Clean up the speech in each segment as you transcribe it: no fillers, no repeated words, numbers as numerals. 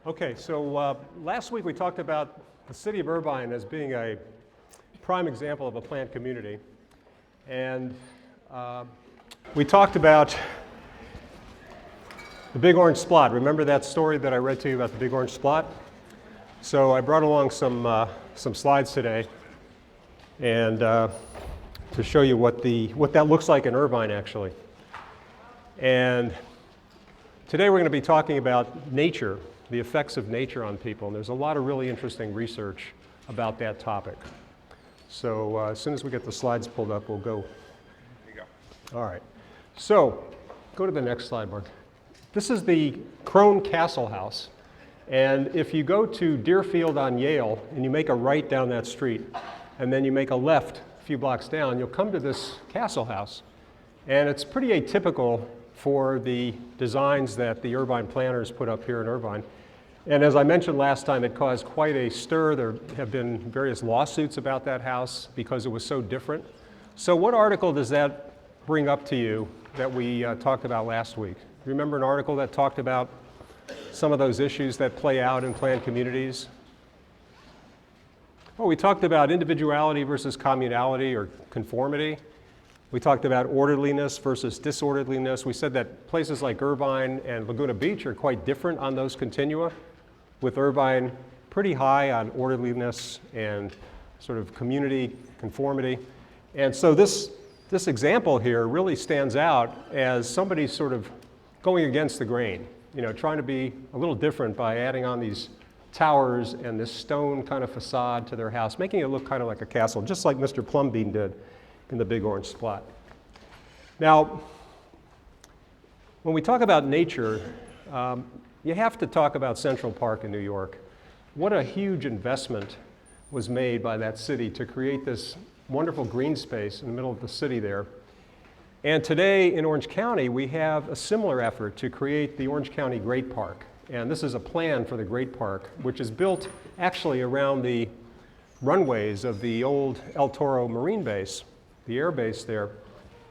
Okay, so last week we talked about the city of Irvine as being a prime example of a planned community. And we talked about the big orange splot. Remember that story that I read to you about the big orange splot? So I brought along some slides today and to show you what that looks like in Irvine, actually. And today we're going to be talking about nature, the effects of nature on people. And there's a lot of really interesting research about that topic. So as soon as we get the slides pulled up, we'll go. There you go. All right. So go to the next slide, Mark. This is the Kron Castle House. And if you go to Deerfield on Yale and you make a right down that street, and then you make a left a few blocks down, you'll come to this castle house. And it's pretty atypical for the designs that the Irvine planners put up here in Irvine. And as I mentioned last time, it caused quite a stir. There have been various lawsuits about that house because it was so different. So what article does that bring up to you that we talked about last week? Remember an article that talked about some of those issues that play out in planned communities? Oh, we talked about individuality versus communality or conformity. We talked about orderliness versus disorderliness. We said that places like Irvine and Laguna Beach are quite different on those continua, with Irvine pretty high on orderliness and sort of community conformity. And so this example here really stands out as somebody sort of going against the grain, trying to be a little different by adding on these towers and this stone kind of facade to their house, making it look kind of like a castle, just like Mr. Plumbean did in the big orange splot. Now, when we talk about nature, you have to talk about Central Park in New York. What a huge investment was made by that city to create this wonderful green space in the middle of the city there. And today in Orange County, we have a similar effort to create the Orange County Great Park. And this is a plan for the Great Park, which is built actually around the runways of the old El Toro Marine Base, the air base there.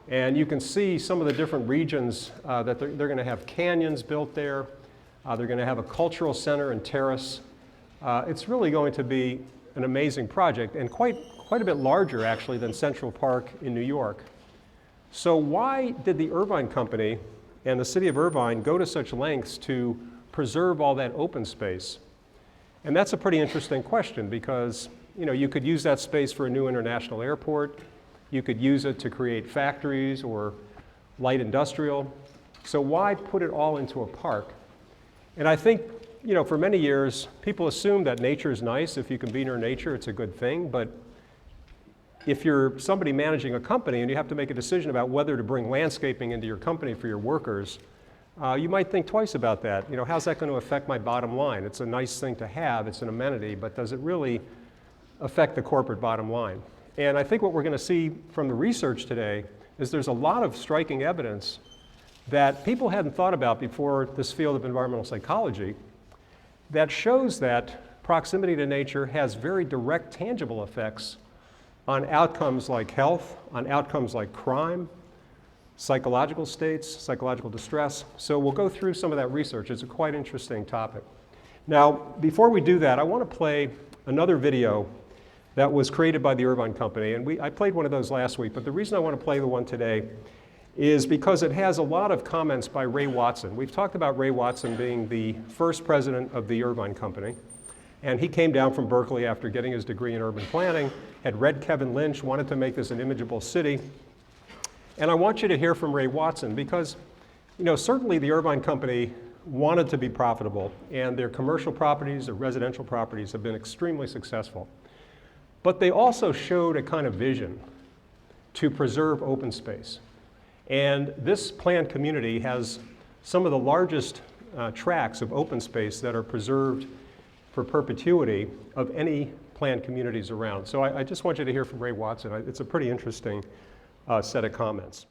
And you can see some of the different regions that they're going to have canyons built there. They're going to have a cultural center and terrace. It's really going to be an amazing project and quite a bit larger actually than Central Park in New York. So why did the Irvine Company and the city of Irvine go to such lengths to preserve all that open space? And that's a pretty interesting question because you could use that space for a new international airport. You could use it to create factories or light industrial. So why put it all into a park? And I think, for many years, people assume that nature is nice. If you can be near nature, it's a good thing. But if you're somebody managing a company and you have to make a decision about whether to bring landscaping into your company for your workers, you might think twice about that. How's that going to affect my bottom line? It's a nice thing to have. It's an amenity. But does it really affect the corporate bottom line? And I think what we're going to see from the research today is there's a lot of striking evidence that people hadn't thought about before this field of environmental psychology that shows that proximity to nature has very direct, tangible effects on outcomes like health, on outcomes like crime, psychological states, psychological distress. So we'll go through some of that research. It's a quite interesting topic. Now, before we do that, I want to play another video that was created by the Irvine Company. And I played one of those last week, but the reason I want to play the one today is because it has a lot of comments by Ray Watson. We've talked about Ray Watson being the first president of the Irvine Company. And he came down from Berkeley after getting his degree in urban planning, had read Kevin Lynch, wanted to make this an imageable city. And I want you to hear from Ray Watson because, certainly the Irvine Company wanted to be profitable, and their commercial properties, their residential properties have been extremely successful. But they also showed a kind of vision to preserve open space. And this planned community has some of the largest tracts of open space that are preserved for perpetuity of any planned communities around. So I just want you to hear from Ray Watson. It's a pretty interesting set of comments.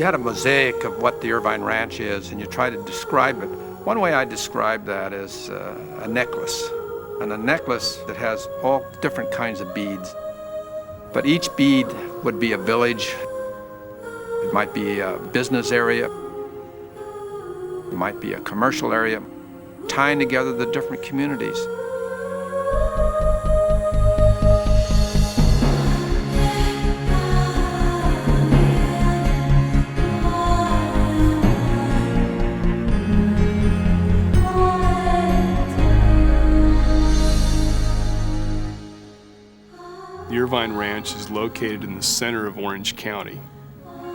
had a mosaic of what the Irvine Ranch is, and you try to describe it. One way I describe that is a necklace, and a necklace that has all different kinds of beads. But each bead would be a village. It might be a business area. It might be a commercial area, tying together the different communities. The Irvine Ranch is located in the center of Orange County.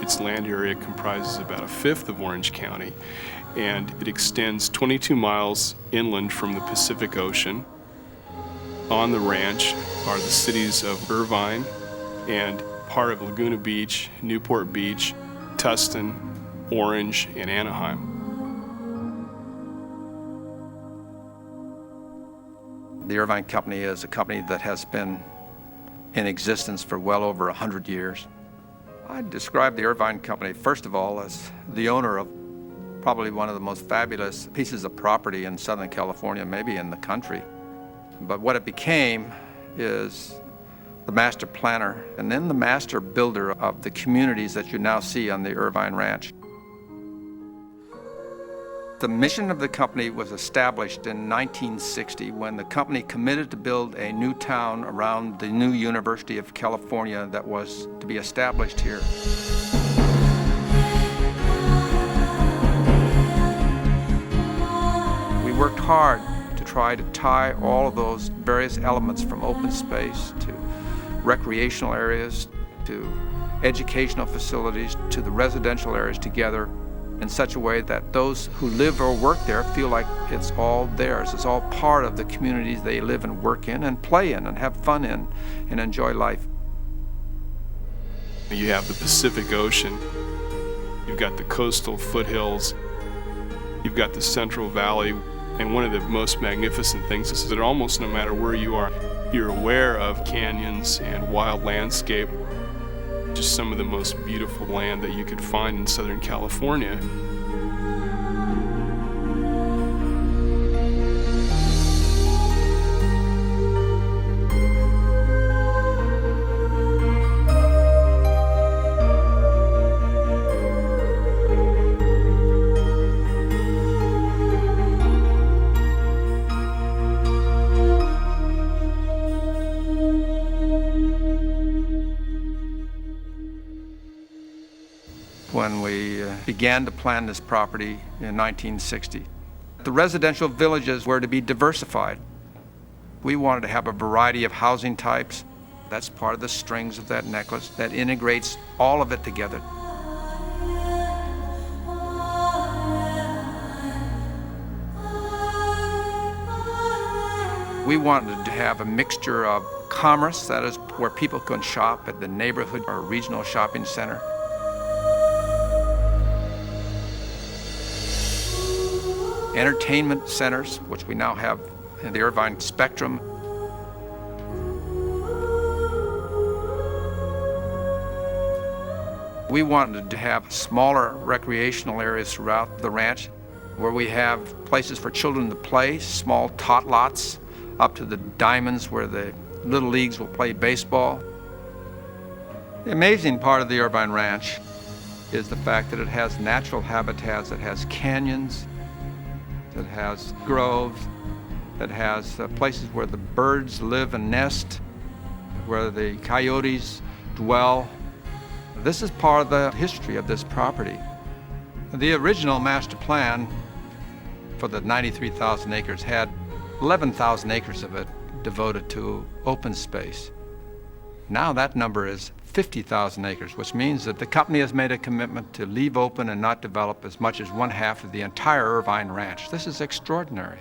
Its land area comprises about a fifth of Orange County, and it extends 22 miles inland from the Pacific Ocean. On the ranch are the cities of Irvine and part of Laguna Beach, Newport Beach, Tustin, Orange, and Anaheim. The Irvine Company is a company that has been in existence for well over 100 years. I'd describe the Irvine Company, first of all, as the owner of probably one of the most fabulous pieces of property in Southern California, maybe in the country. But what it became is the master planner and then the master builder of the communities that you now see on the Irvine Ranch. The mission of the company was established in 1960 when the company committed to build a new town around the new University of California that was to be established here. We worked hard to try to tie all of those various elements from open space to recreational areas to educational facilities to the residential areas together in such a way that those who live or work there feel like it's all theirs. It's all part of the communities they live and work in and play in and have fun in and enjoy life. You have the Pacific Ocean, you've got the coastal foothills, you've got the Central Valley, and one of the most magnificent things is that almost no matter where you are, you're aware of canyons and wild landscape. Just some of the most beautiful land that you could find in Southern California. When we began to plan this property in 1960. The residential villages were to be diversified. We wanted to have a variety of housing types. That's part of the strings of that necklace that integrates all of it together. We wanted to have a mixture of commerce, that is where people can shop at the neighborhood or regional shopping center. Entertainment centers, which we now have in the Irvine Spectrum. We wanted to have smaller recreational areas throughout the ranch where we have places for children to play, small tot lots, up to the diamonds where the little leagues will play baseball. The amazing part of the Irvine Ranch is the fact that it has natural habitats. It has canyons, it has groves, it has places where the birds live and nest, where the coyotes dwell. This is part of the history of this property. The original master plan for the 93,000 acres had 11,000 acres of it devoted to open space. Now that number is 50,000 acres, which means that the company has made a commitment to leave open and not develop as much as 1/2 of the entire Irvine Ranch. This is extraordinary.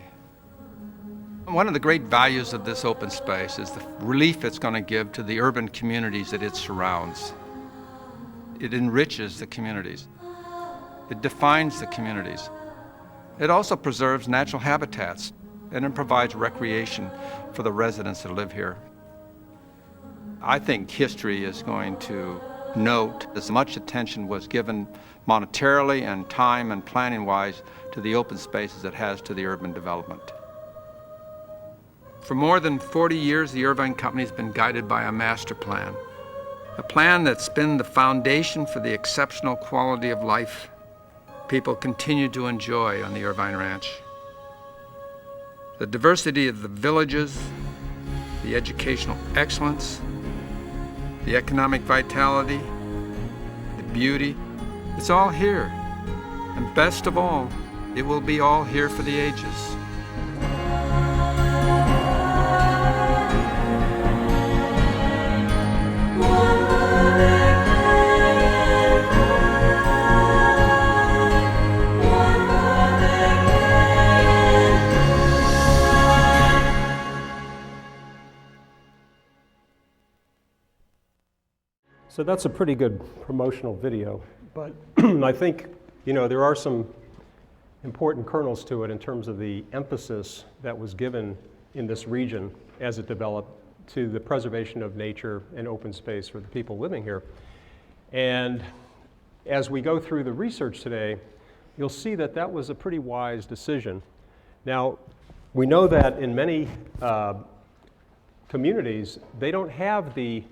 One of the great values of this open space is the relief it's going to give to the urban communities that it surrounds. It enriches the communities. It defines the communities. It also preserves natural habitats, and it provides recreation for the residents that live here. I think history is going to note as much attention was given monetarily and time and planning-wise to the open space as it has to the urban development. For more than 40 years, the Irvine Company has been guided by a master plan, a plan that's been the foundation for the exceptional quality of life people continue to enjoy on the Irvine Ranch. The diversity of the villages, the educational excellence, the economic vitality, the beauty, it's all here. And best of all, it will be all here for the ages. So that's a pretty good promotional video, but I think, there are some important kernels to it in terms of the emphasis that was given in this region as it developed to the preservation of nature and open space for the people living here. And as we go through the research today, you'll see that that was a pretty wise decision. Now, we know that in many communities, they don't have the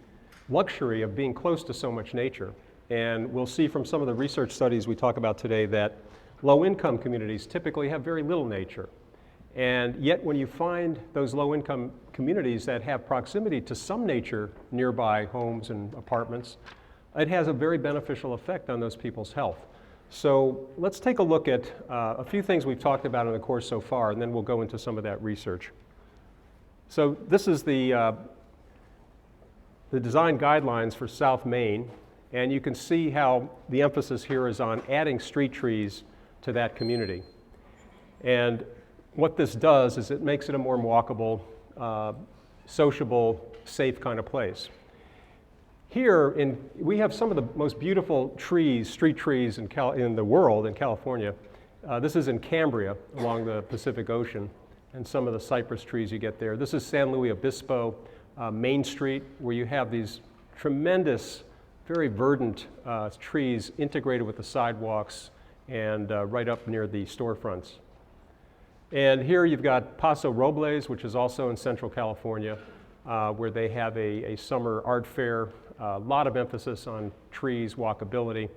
luxury of being close to so much nature. And we'll see from some of the research studies we talk about today that low-income communities typically have very little nature. And yet when you find those low-income communities that have proximity to some nature nearby homes and apartments, it has a very beneficial effect on those people's health. So let's take a look at a few things we've talked about in the course so far, and then we'll go into some of that research. So this is the design guidelines for South Main, and you can see how the emphasis here is on adding street trees to that community. And what this does is it makes it a more walkable, sociable, safe kind of place. Here, we have some of the most beautiful trees, street trees in the world, in California. This is in Cambria, along the Pacific Ocean, and some of the cypress trees you get there. This is San Luis Obispo, Main Street, where you have these tremendous, very verdant trees integrated with the sidewalks and right up near the storefronts. And here you've got Paso Robles, which is also in Central California, where they have a summer art fair, a lot of emphasis on trees, walkability,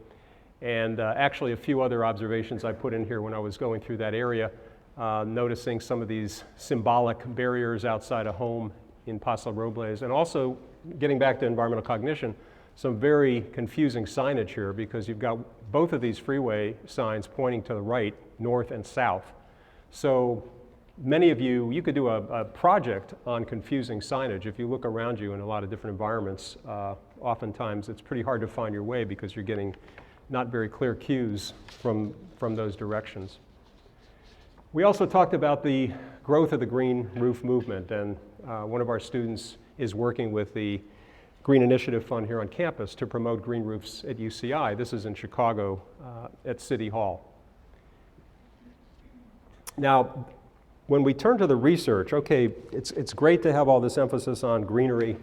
and actually a few other observations I put in here when I was going through that area, noticing some of these symbolic barriers outside a home in Paso Robles, and also getting back to environmental cognition, some very confusing signage here because you've got both of these freeway signs pointing to the right, north and south. So many of you could do a project on confusing signage. If you look around you in a lot of different environments, oftentimes it's pretty hard to find your way because you're getting not very clear cues from those directions. We also talked about the growth of the green roof movement, and one of our students is working with the Green Initiative Fund here on campus to promote green roofs at UCI. This is in Chicago at City Hall. Now, when we turn to the research, okay, it's great to have all this emphasis on greenery.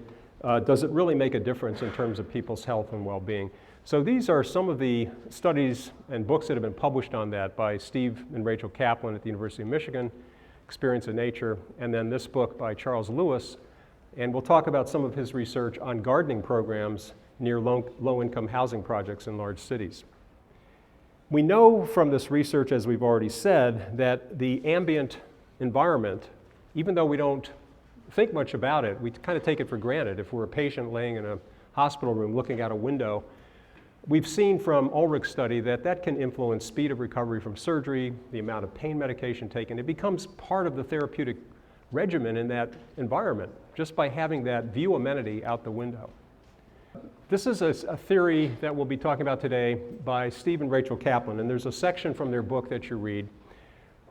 Does it really make a difference in terms of people's health and well-being? So these are some of the studies and books that have been published on that by Steve and Rachel Kaplan at the University of Michigan, Experience in Nature, and then this book by Charles Lewis. And we'll talk about some of his research on gardening programs near low-income housing projects in large cities. We know from this research, as we've already said, that the ambient environment, even though we don't think much about it, we kind of take it for granted. If we're a patient laying in a hospital room looking out a window, we've seen from Ulrich's study that that can influence speed of recovery from surgery, the amount of pain medication taken. It becomes part of the therapeutic regimen in that environment just by having that view amenity out the window. This is a theory that we'll be talking about today by Steve and Rachel Kaplan, and there's a section from their book that you read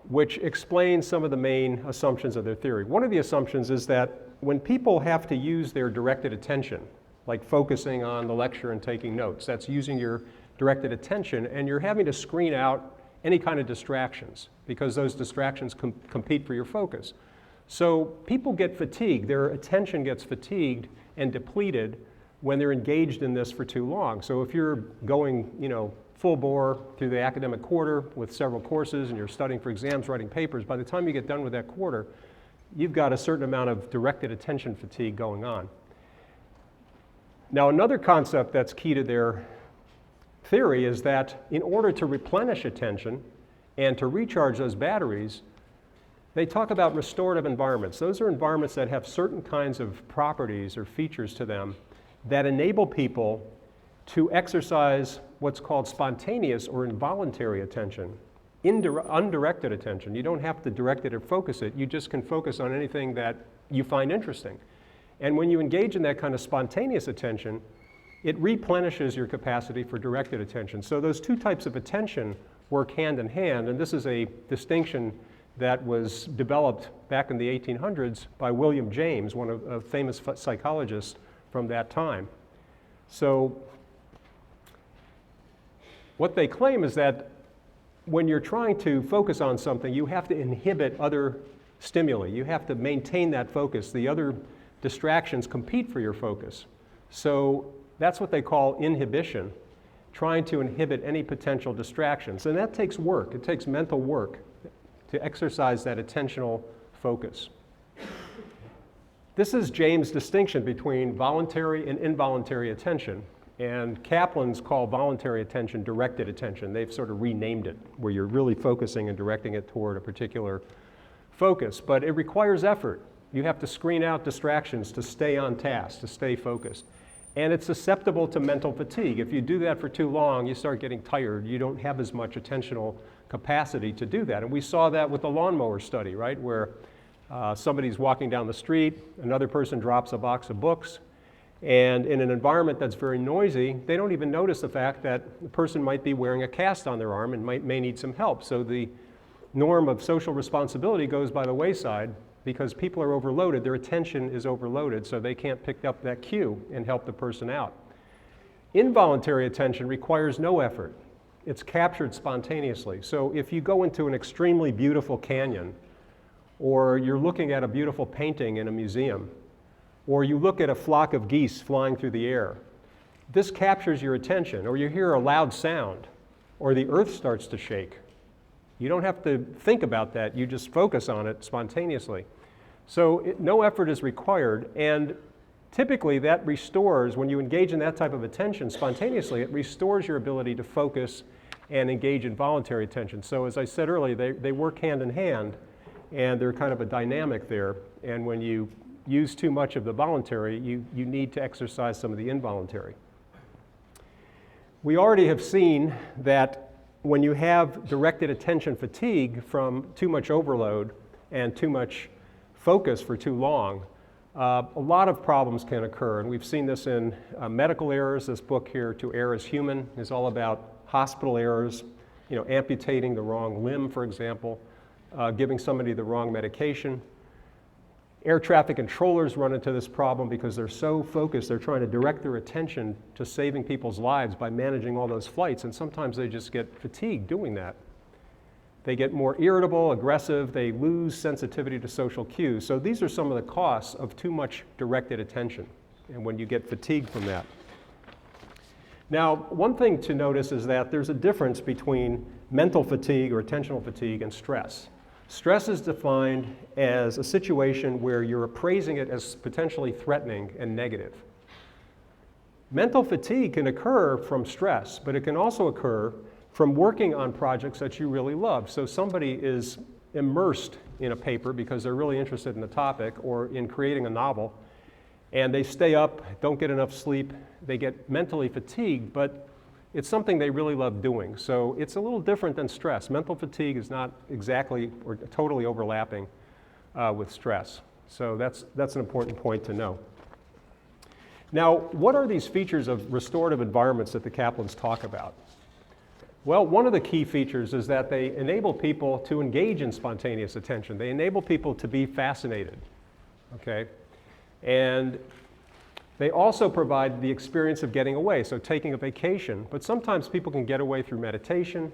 which explains some of the main assumptions of their theory. One of the assumptions is that when people have to use their directed attention, like focusing on the lecture and taking notes, that's using your directed attention, and you're having to screen out any kind of distractions because those distractions compete for your focus. So people get fatigued, their attention gets fatigued and depleted when they're engaged in this for too long. So if you're going, full bore through the academic quarter with several courses and you're studying for exams, writing papers, by the time you get done with that quarter, you've got a certain amount of directed attention fatigue going on. Now, another concept that's key to their theory is that in order to replenish attention and to recharge those batteries, they talk about restorative environments. Those are environments that have certain kinds of properties or features to them that enable people to exercise what's called spontaneous or involuntary attention, undirected attention. You don't have to direct it or focus it. You just can focus on anything that you find interesting. And when you engage in that kind of spontaneous attention, it replenishes your capacity for directed attention. So those two types of attention work hand in hand, and this is a distinction that was developed back in the 1800s by William James, one of a famous psychologists from that time. So what they claim is that when you're trying to focus on something, you have to inhibit other stimuli. You have to maintain that focus. The other distractions compete for your focus. So that's what they call inhibition, trying to inhibit any potential distractions. And that takes work. It takes mental work to exercise that attentional focus. This is James' distinction between voluntary and involuntary attention. And Kaplan's call voluntary attention directed attention. They've sort of renamed it, where you're really focusing and directing it toward a particular focus. But it requires effort. You have to screen out distractions to stay on task, to stay focused. And it's susceptible to mental fatigue. If you do that for too long, you start getting tired. You don't have as much attentional capacity to do that. And we saw that with the lawnmower study, right, where somebody's walking down the street, another person drops a box of books, and in an environment that's very noisy, they don't even notice the fact that the person might be wearing a cast on their arm and may need some help. So the norm of social responsibility goes by the wayside because people are overloaded. Their attention is overloaded, so they can't pick up that cue and help the person out. Involuntary attention requires no effort. It's captured spontaneously. So if you go into an extremely beautiful canyon, or you're looking at a beautiful painting in a museum, or you look at a flock of geese flying through the air, this captures your attention, or you hear a loud sound, or the earth starts to shake. You don't have to think about that, you just focus on it spontaneously. So no effort is required, and typically that restores, when you engage in that type of attention spontaneously, it restores your ability to focus and engage in voluntary attention. So as I said earlier, they work hand in hand, and they're kind of a dynamic there, and when you use too much of the voluntary, you need to exercise some of the involuntary. We already have seen that when you have directed attention fatigue from too much overload and too much focus for too long, a lot of problems can occur, and we've seen this in medical errors. This book here, To Err is Human, is all about hospital errors, amputating the wrong limb, for example, giving somebody the wrong medication. Air traffic controllers run into this problem because they're so focused, they're trying to direct their attention to saving people's lives by managing all those flights, and sometimes they just get fatigued doing that. They get more irritable, aggressive, they lose sensitivity to social cues. So these are some of the costs of too much directed attention, and when you get fatigued from that. Now, one thing to notice is that there's a difference between mental fatigue or attentional fatigue and stress. Stress is defined as a situation where you're appraising it as potentially threatening and negative. Mental fatigue can occur from stress, but it can also occur from working on projects that you really love. So somebody is immersed in a paper because they're really interested in the topic or in creating a novel, and they stay up, don't get enough sleep, they get mentally fatigued, but it's something they really love doing. So it's a little different than stress. Mental fatigue is not exactly or totally overlapping with stress. So that's an important point to know. Now, what are these features of restorative environments that the Kaplans talk about? Well, one of the key features is that they enable people to engage in spontaneous attention. They enable people to be fascinated, okay? And they also provide the experience of getting away, so taking a vacation. But sometimes people can get away through meditation.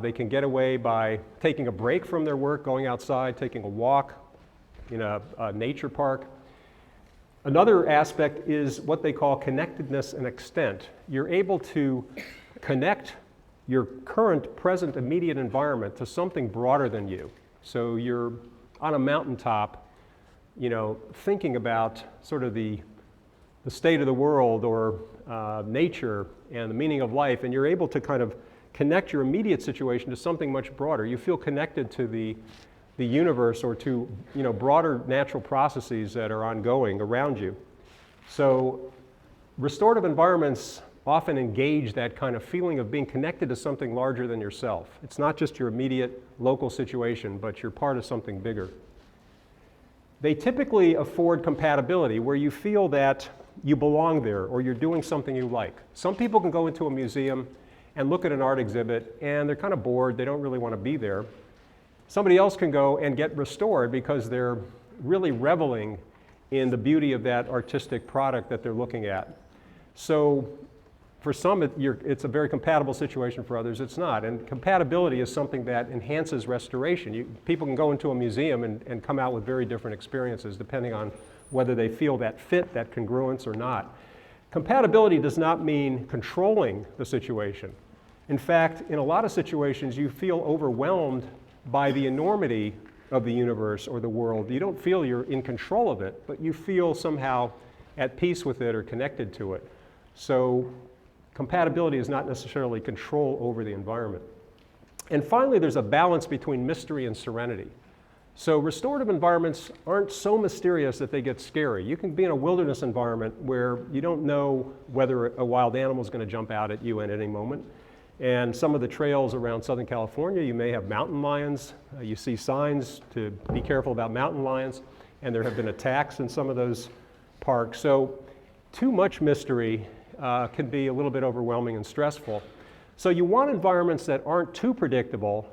They can get away by taking a break from their work, going outside, taking a walk in a nature park. Another aspect is what they call connectedness and extent. You're able to connect your current, present, immediate environment to something broader than you. So you're on a mountaintop, thinking about sort of the state of the world or nature and the meaning of life, and you're able to kind of connect your immediate situation to something much broader. You feel connected to the universe or to broader natural processes that are ongoing around you. So restorative environments often engage that kind of feeling of being connected to something larger than yourself. It's not just your immediate local situation, but you're part of something bigger. They typically afford compatibility, where you feel that you belong there or you're doing something you like. Some people can go into a museum and look at an art exhibit and they're kind of bored, they don't really want to be there. Somebody else can go and get restored because they're really reveling in the beauty of that artistic product that they're looking at. So for some, it's a very compatible situation. For others, it's not. And compatibility is something that enhances restoration. People can go into a museum and come out with very different experiences depending on whether they feel that fit, that congruence or not. Compatibility does not mean controlling the situation. In fact, in a lot of situations, you feel overwhelmed by the enormity of the universe or the world. You don't feel you're in control of it, but you feel somehow at peace with it or connected to it. So compatibility is not necessarily control over the environment. And finally, there's a balance between mystery and serenity. So restorative environments aren't so mysterious that they get scary. You can be in a wilderness environment where you don't know whether a wild animal is going to jump out at you at any moment. And some of the trails around Southern California, you may have mountain lions. You see signs to be careful about mountain lions, and there have been attacks in some of those parks. So too much mystery can be a little bit overwhelming and stressful. So you want environments that aren't too predictable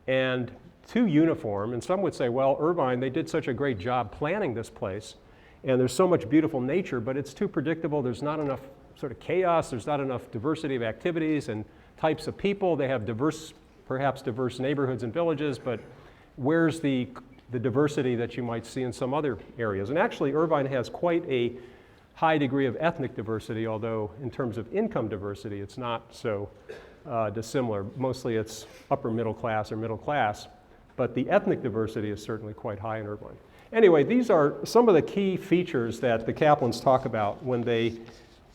and too uniform. And some would say, well, Irvine, they did such a great job planning this place, and there's so much beautiful nature, but it's too predictable. There's not enough sort of chaos. There's not enough diversity of activities and types of people. They have perhaps diverse neighborhoods and villages, but where's the diversity that you might see in some other areas? And actually, Irvine has quite a high degree of ethnic diversity, although in terms of income diversity, it's not so dissimilar. Mostly it's upper middle class or middle class, but the ethnic diversity is certainly quite high in Irvine. Anyway, these are some of the key features that the Kaplans talk about when they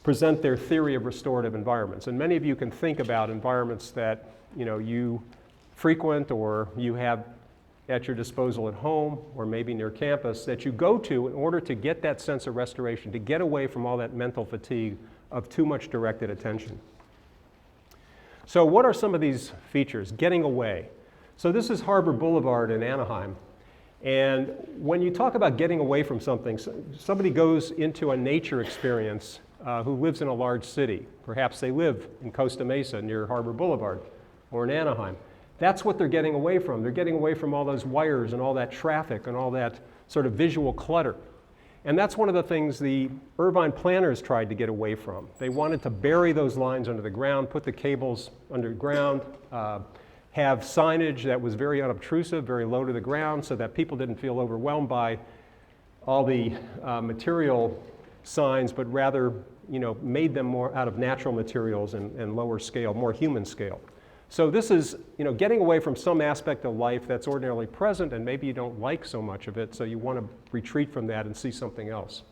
present their theory of restorative environments. And many of you can think about environments that you frequent or you have at your disposal at home or maybe near campus that you go to in order to get that sense of restoration, to get away from all that mental fatigue of too much directed attention. So what are some of these features? Getting away. So this is Harbor Boulevard in Anaheim. And when you talk about getting away from something, somebody goes into a nature experience who lives in a large city. Perhaps they live in Costa Mesa near Harbor Boulevard or in Anaheim. That's what they're getting away from. They're getting away from all those wires and all that traffic and all that sort of visual clutter. And that's one of the things the Irvine planners tried to get away from. They wanted to bury those lines under the ground, put the cables underground, have signage that was very unobtrusive, very low to the ground, so that people didn't feel overwhelmed by all the material signs, but rather made them more out of natural materials and lower scale, more human scale. So this is getting away from some aspect of life that's ordinarily present, and maybe you don't like so much of it, so you want to retreat from that and see something else.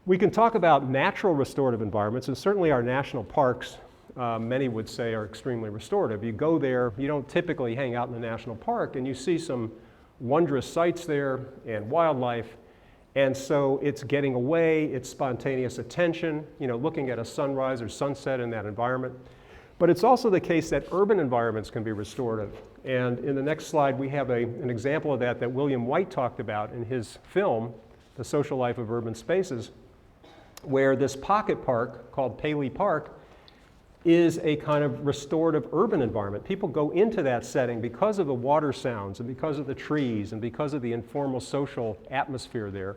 We can talk about natural restorative environments, and certainly our national parks, many would say, are extremely restorative. You go there, you don't typically hang out in the national park, and you see some wondrous sights there and wildlife. And so it's getting away, it's spontaneous attention, looking at a sunrise or sunset in that environment. But it's also the case that urban environments can be restorative. And in the next slide, we have an example of that William White talked about in his film, The Social Life of Urban Spaces, where this pocket park called Paley Park is a kind of restorative urban environment. People go into that setting because of the water sounds and because of the trees and because of the informal social atmosphere there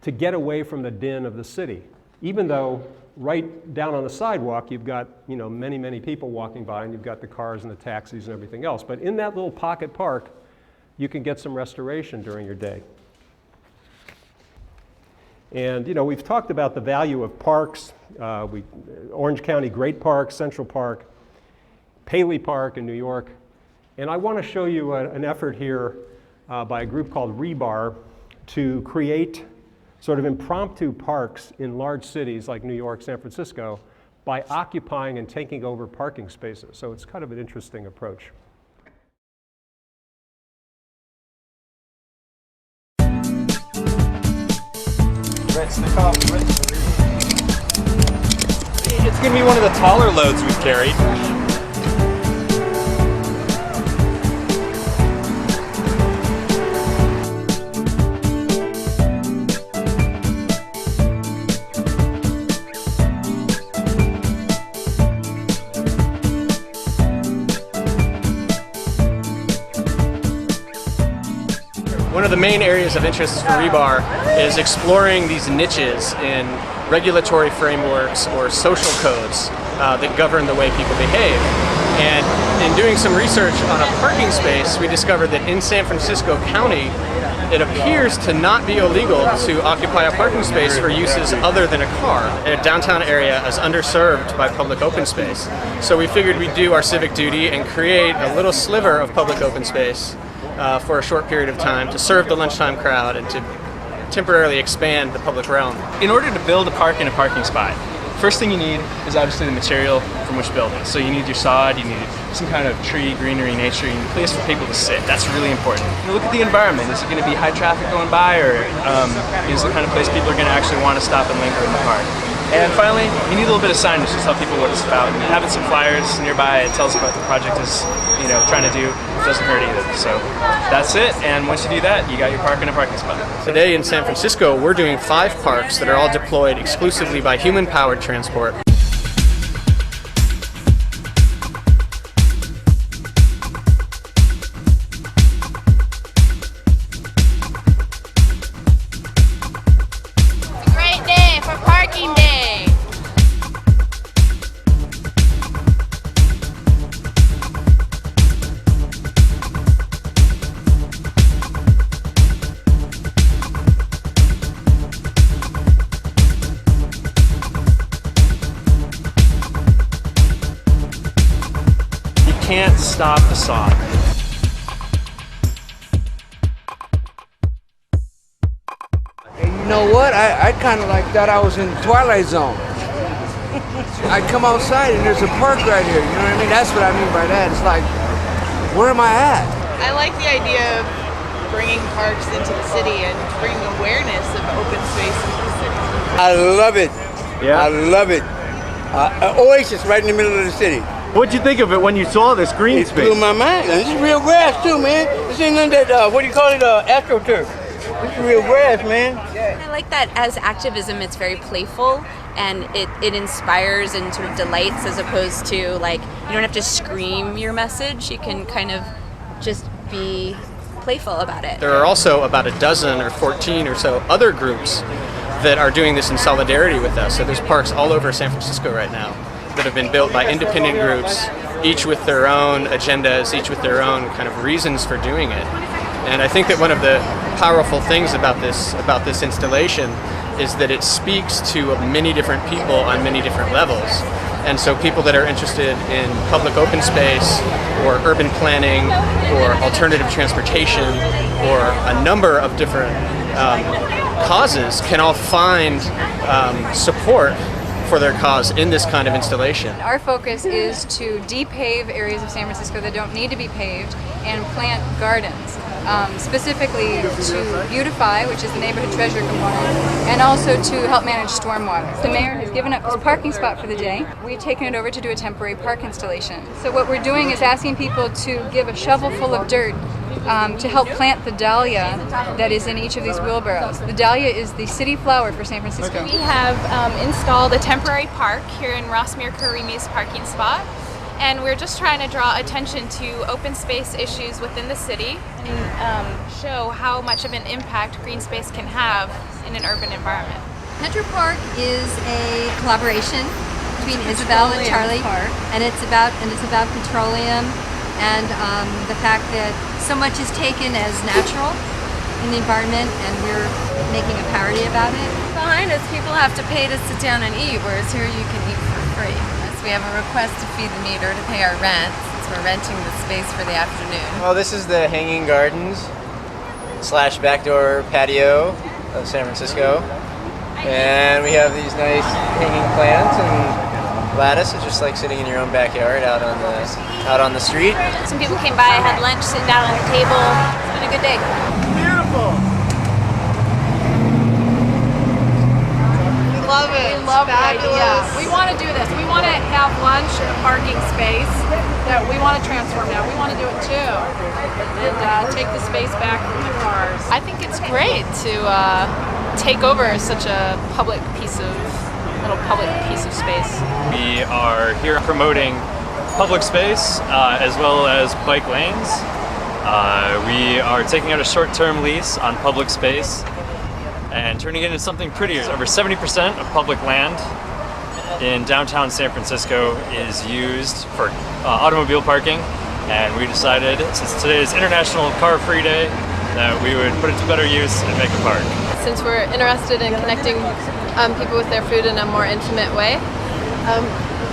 to get away from the din of the city. Even though right down on the sidewalk you've got many, many people walking by and you've got the cars and the taxis and everything else. But in that little pocket park, you can get some restoration during your day. And we've talked about the value of parks. Orange County Great Park, Central Park, Paley Park in New York. And I want to show you an effort here by a group called Rebar to create sort of impromptu parks in large cities like New York, San Francisco, by occupying and taking over parking spaces. So it's kind of an interesting approach. It's going to be one of the taller loads we've carried. One of the main areas of interest for Rebar is exploring these niches in regulatory frameworks or social codes that govern the way people behave. And in doing some research on a parking space, we discovered that in San Francisco County, it appears to not be illegal to occupy a parking space for uses other than a car. A downtown area is underserved by public open space. So we figured we'd do our civic duty and create a little sliver of public open space for a short period of time to serve the lunchtime crowd and to temporarily expand the public realm. In order to build a park in a parking spot, first thing you need is obviously the material from which to build it. So you need your sod, you need some kind of tree, greenery, nature, you need a place for people to sit. That's really important. You look at the environment. Is it going to be high traffic going by, or is it the kind of place people are going to actually want to stop and linger in the park? And finally, you need a little bit of signage to tell people what it's about. And having some flyers nearby, it tells them what the project is, trying to do. It doesn't hurt either. So that's it. And once you do that, you got your park in a parking spot. Today in San Francisco, we're doing 5 parks that are all deployed exclusively by human-powered transport. Great day for parking day. You can't stop a sod. You know what? I kind of like thought I was in the Twilight Zone. I come outside and there's a park right here. You know what I mean? That's what I mean by that. It's like, where am I at? I like the idea of bringing parks into the city and bringing awareness of open space into the city. I love it. Yeah? I love it. An oasis right in the middle of the city. What'd you think of it when you saw this green It blew my mind. And this is real grass too, man. This ain't none of that, what do you call it, AstroTurf. This is real grass, man. I like that as activism, it's very playful and it inspires and sort of delights, as opposed to, like, you don't have to scream your message. You can kind of just be playful about it. There are also about a dozen or 14 or so other groups that are doing this in solidarity with us. So there's parks all over San Francisco right now that have been built by independent groups, each with their own agendas, each with their own kind of reasons for doing it. And I think that one of the powerful things about this installation is that it speaks to many different people on many different levels. And so people that are interested in public open space or urban planning or alternative transportation or a number of different causes can all find support for their cause in this kind of installation. Our focus is to depave areas of San Francisco that don't need to be paved and plant gardens, specifically to beautify, which is the neighborhood treasure component, and also to help manage stormwater. The mayor has given up his parking spot for the day. We've taken it over to do a temporary park installation. So what we're doing is asking people to give a shovel full of dirt to help plant the dahlia that is in each of these wheelbarrows. The dahlia is the city flower for San Francisco. We have installed a temporary park here in Rossmere Karimi's parking spot, and we're just trying to draw attention to open space issues within the city and show how much of an impact green space can have in an urban environment. Metro Park is a collaboration between Isabel and Charlie, and it's about petroleum and the fact that so much is taken as natural in the environment, and we're making a parody about it. behind us, people have to pay to sit down and eat, whereas here you can eat for free. So we have a request to feed the meter to pay our rent, since we're renting the space for the afternoon. Well, this is the hanging gardens / backdoor patio of San Francisco. And we have these nice hanging plants and lattice. It's just like sitting in your own backyard out on the street. Some people came by, had lunch, sitting down at the table. It's been a good day. Beautiful. We love it. We love the idea. Fabulous. We want to do this. We want to have lunch in a parking space that we want to transform now. We want to do it too. And take the space back from the cars. I think it's great to take over such a little public piece of space. We are here promoting public space as well as bike lanes. We are taking out a short-term lease on public space and turning it into something prettier. Over 70% of public land in downtown San Francisco is used for automobile parking, and we decided, since today is International Car-Free Day, that we would put it to better use and make a park. Since we're interested in connecting people with their food in a more intimate way,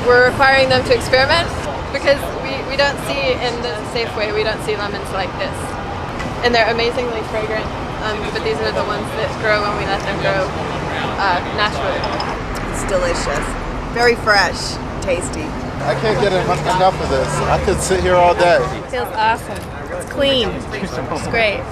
we're requiring them to experiment, because we don't see, in the safe way, we don't see lemons like this. And they're amazingly fragrant, but these are the ones that grow when we let them grow naturally. It's delicious. Very fresh, tasty. I can't get enough of this. I could sit here all day. It feels awesome. It's clean. It's great.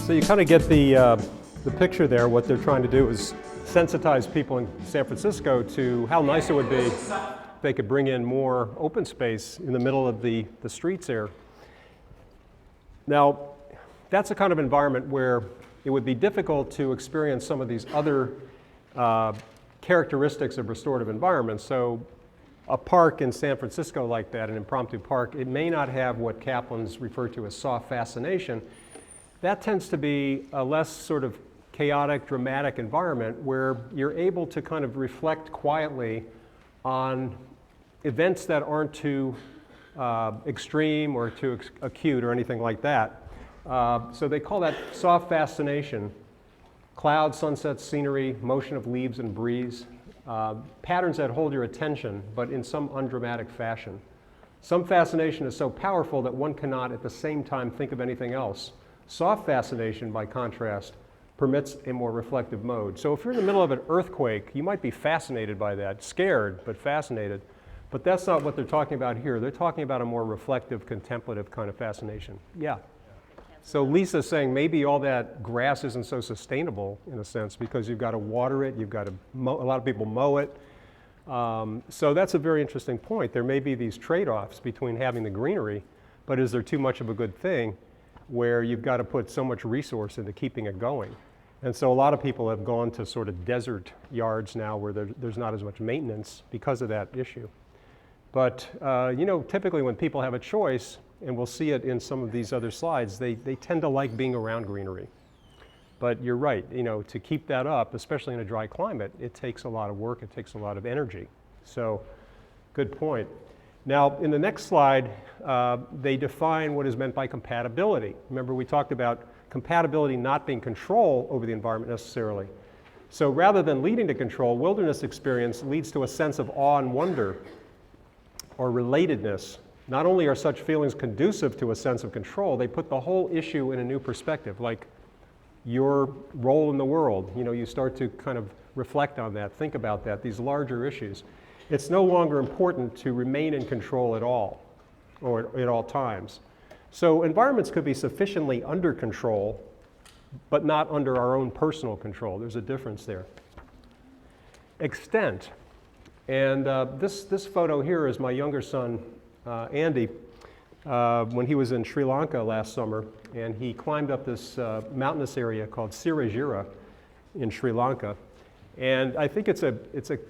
So you kind of get the picture there. What they're trying to do is sensitize people in San Francisco to how nice it would be if they could bring in more open space in the middle of the streets there. Now, that's a kind of environment where it would be difficult to experience some of these other characteristics of restorative environments. So a park in San Francisco like that, an impromptu park, it may not have what Kaplan's refer to as soft fascination. That tends to be a less sort of chaotic, dramatic environment where you're able to kind of reflect quietly on events that aren't too extreme or too acute or anything like that. So they call that soft fascination. Clouds, sunsets, scenery, motion of leaves and breeze, patterns that hold your attention, but in some undramatic fashion. Some fascination is so powerful that one cannot at the same time think of anything else. Soft fascination, by contrast, permits a more reflective mode. So if you're in the middle of an earthquake, you might be fascinated by that, scared, but fascinated. But that's not what they're talking about here. They're talking about a more reflective, contemplative kind of fascination. Yeah. So Lisa's saying maybe all that grass isn't so sustainable in a sense because you've got to water it, you've got to a lot of people mow it. So that's a very interesting point. There may be these trade-offs between having the greenery, but is there too much of a good thing where you've got to put so much resource into keeping it going? And so a lot of people have gone to sort of desert yards now where there's not as much maintenance because of that issue. But typically when people have a choice, and we'll see it in some of these other slides, they tend to like being around greenery. But you're right, to keep that up, especially in a dry climate, it takes a lot of work, it takes a lot of energy. So, good point. Now, in the next slide, they define what is meant by compatibility. Remember, we talked about compatibility not being control over the environment necessarily. So rather than leading to control, wilderness experience leads to a sense of awe and wonder, or relatedness. Not only are such feelings conducive to a sense of control, they put the whole issue in a new perspective, like your role in the world. You start to kind of reflect on that, think about that, these larger issues. It's no longer important to remain in control at all, or at all times. So environments could be sufficiently under control, but not under our own personal control. There's a difference there. Extent. And this photo here is my younger son, Andy, when he was in Sri Lanka last summer, and he climbed up this mountainous area called Sirajira in Sri Lanka. And I think it's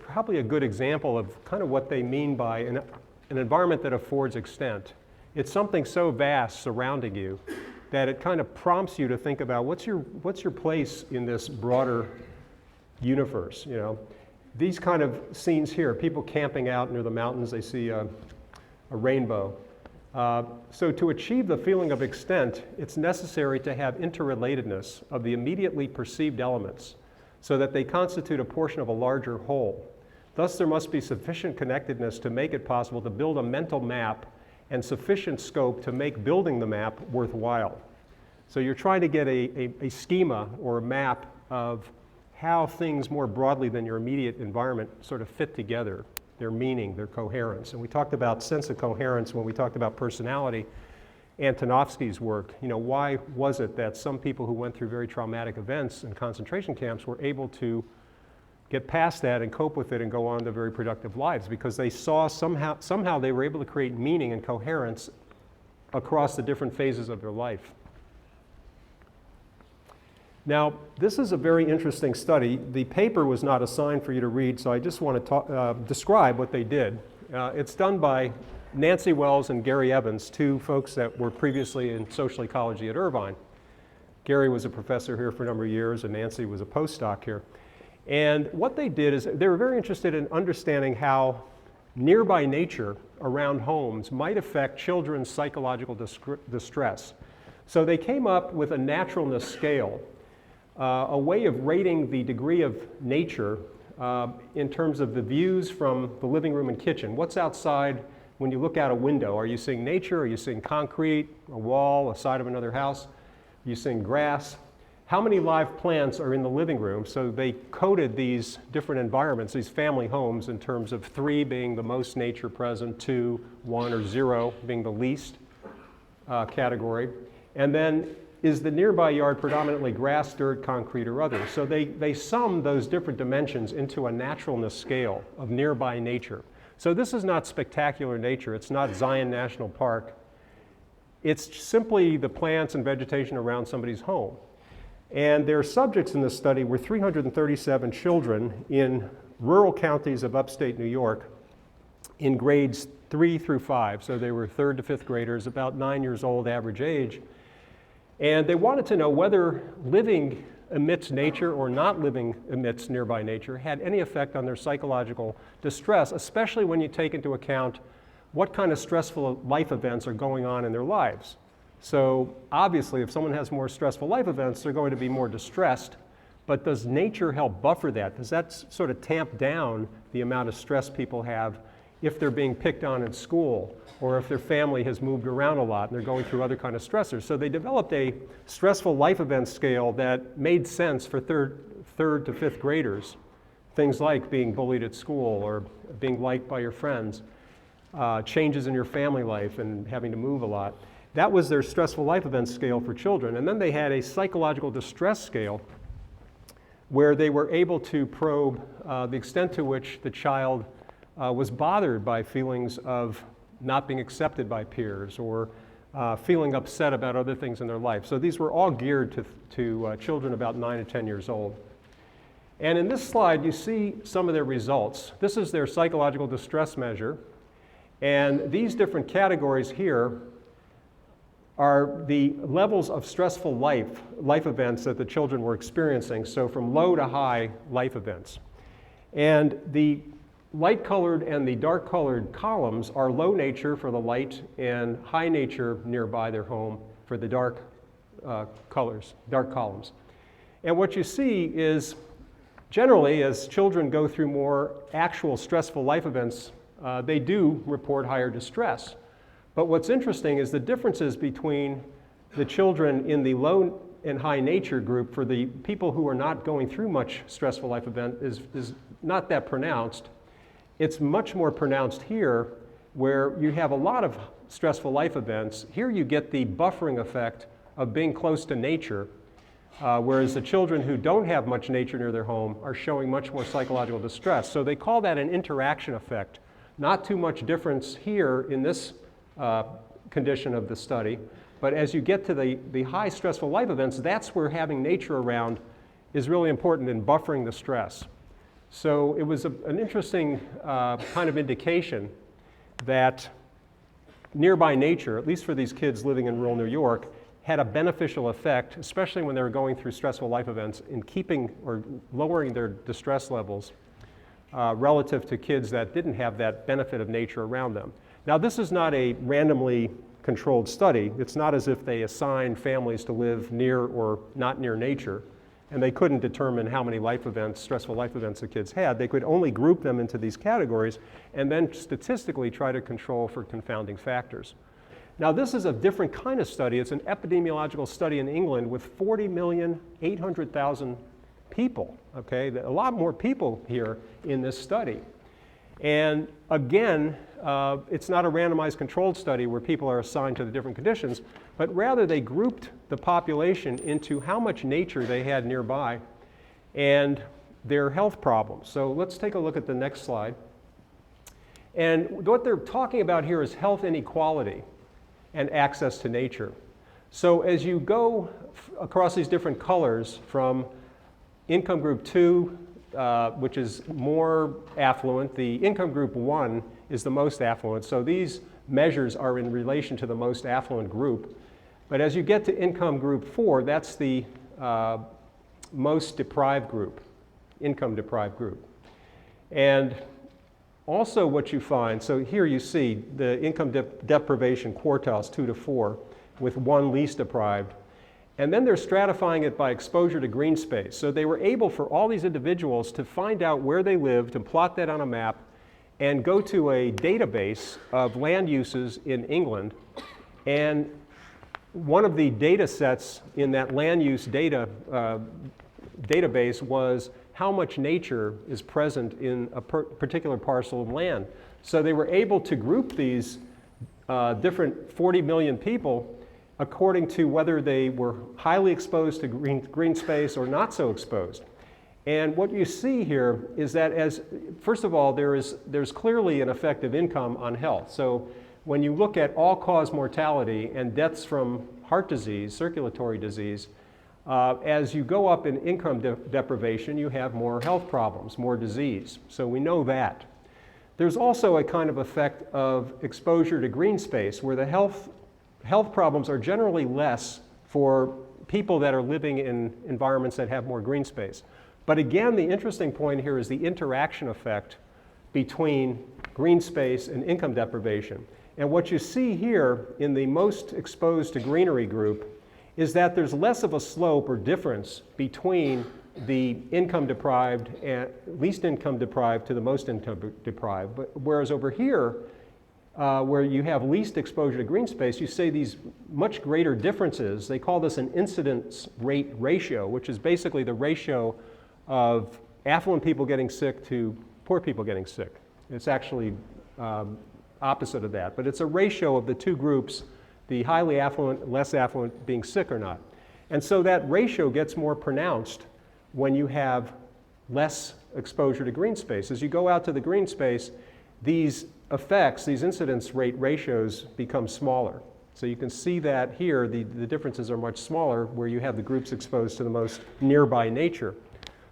probably a good example of kind of what they mean by an environment that affords extent. It's something so vast surrounding you that it kind of prompts you to think about what's your place in this broader universe, These kind of scenes here, people camping out near the mountains, they see a rainbow. So to achieve the feeling of extent, it's necessary to have interrelatedness of the immediately perceived elements so that they constitute a portion of a larger whole. Thus, there must be sufficient connectedness to make it possible to build a mental map and sufficient scope to make building the map worthwhile. So you're trying to get a schema or a map of how things more broadly than your immediate environment sort of fit together, their meaning, their coherence. And we talked about sense of coherence when we talked about personality. Antonovsky's work, why was it that some people who went through very traumatic events in concentration camps were able to get past that and cope with it and go on to very productive lives? Because they saw somehow they were able to create meaning and coherence across the different phases of their life. Now, this is a very interesting study. The paper was not assigned for you to read, so I just want to describe what they did. It's done by Nancy Wells and Gary Evans, two folks that were previously in social ecology at Irvine. Gary was a professor here for a number of years, and Nancy was a postdoc here. And what they did is they were very interested in understanding how nearby nature around homes might affect children's psychological distress. So they came up with a naturalness scale, a way of rating the degree of nature in terms of the views from the living room and kitchen. What's outside when you look out a window? Are you seeing nature? Are you seeing concrete, a wall, a side of another house? Are you seeing grass? How many live plants are in the living room? So they coded these different environments, these family homes, in terms of 3 being the most nature present, 2, 1, or 0 being the least category. And then is the nearby yard predominantly grass, dirt, concrete, or other? So they summed those different dimensions into a naturalness scale of nearby nature. So this is not spectacular nature. It's not Zion National Park. It's simply the plants and vegetation around somebody's home. And their subjects in this study were 337 children in rural counties of upstate New York in grades 3 through 5. So they were 3rd to 5th graders, about 9 years old average age. And they wanted to know whether living amidst nature or not living amidst nearby nature had any effect on their psychological distress, especially when you take into account what kind of stressful life events are going on in their lives. So obviously, if someone has more stressful life events, they're going to be more distressed. But does nature help buffer that? Does that sort of tamp down the amount of stress people have if they're being picked on in school, or if their family has moved around a lot and they're going through other kind of stressors? So they developed a stressful life event scale that made sense for third to 5th graders. Things like being bullied at school or being liked by your friends, changes in your family life and having to move a lot. That was their stressful life event scale for children. And then they had a psychological distress scale where they were able to probe the extent to which the child was bothered by feelings of not being accepted by peers or feeling upset about other things in their life. So these were all geared to children about 9 to 10 years old. And in this slide, you see some of their results. This is their psychological distress measure. And these different categories here are the levels of stressful life events that the children were experiencing, so from low to high life events. And the light-colored and the dark-colored columns are low nature for the light and high nature nearby their home for the dark colors, dark columns. And what you see is generally as children go through more actual stressful life events, they do report higher distress. But what's interesting is the differences between the children in the low and high nature group for the people who are not going through much stressful life event is not that pronounced. It's much more pronounced here where you have a lot of stressful life events. Here you get the buffering effect of being close to nature, whereas the children who don't have much nature near their home are showing much more psychological distress. So they call that an interaction effect. Not too much difference here in this condition of the study, but as you get to the high stressful life events, that's where having nature around is really important in buffering the stress. So it was an interesting kind of indication that nearby nature, at least for these kids living in rural New York, had a beneficial effect, especially when they were going through stressful life events, in keeping or lowering their distress levels relative to kids that didn't have that benefit of nature around them. Now, this is not a randomly controlled study. It's not as if they assigned families to live near or not near nature, and they couldn't determine how many life events, stressful life events the kids had. They could only group them into these categories and then statistically try to control for confounding factors. Now, this is a different kind of study. It's an epidemiological study in England with 40,800,000 people, okay? A lot more people here in this study. And again, it's not a randomized controlled study where people are assigned to the different conditions, but rather they grouped the population into how much nature they had nearby and their health problems. So let's take a look at the next slide. And what they're talking about here is health inequality and access to nature. So as you go across these different colors from income group 2, which is more affluent, the income group 1 is the most affluent. So these measures are in relation to the most affluent group. But as you get to income group 4, that's the most deprived group, income deprived group. And also what you find, so here you see the income deprivation quartiles 2 to 4 with 1 least deprived. And then they're stratifying it by exposure to green space. So they were able for all these individuals to find out where they lived and plot that on a map and go to a database of land uses in England. And one of the data sets in that land use data database was how much nature is present in a particular parcel of land. So they were able to group these different 40 million people according to whether they were highly exposed to green space or not so exposed. And what you see here is that first of all, there's clearly an effect of income on health. So when you look at all-cause mortality and deaths from heart disease, circulatory disease, as you go up in income deprivation, you have more health problems, more disease. So we know that. There's also a kind of effect of exposure to green space where the health problems are generally less for people that are living in environments that have more green space. But again, the interesting point here is the interaction effect between green space and income deprivation. And what you see here in the most exposed to greenery group is that there's less of a slope or difference between the income deprived and least income deprived to the most income deprived. But whereas over here, where you have least exposure to green space, you see these much greater differences. They call this an incidence rate ratio, which is basically the ratio of affluent people getting sick to poor people getting sick. It's actually opposite of that, but it's a ratio of the two groups, the highly affluent, less affluent being sick or not. And so that ratio gets more pronounced when you have less exposure to green space. As you go out to the green space, these effects, these incidence rate ratios become smaller. So you can see that here, the differences are much smaller where you have the groups exposed to the most nearby nature.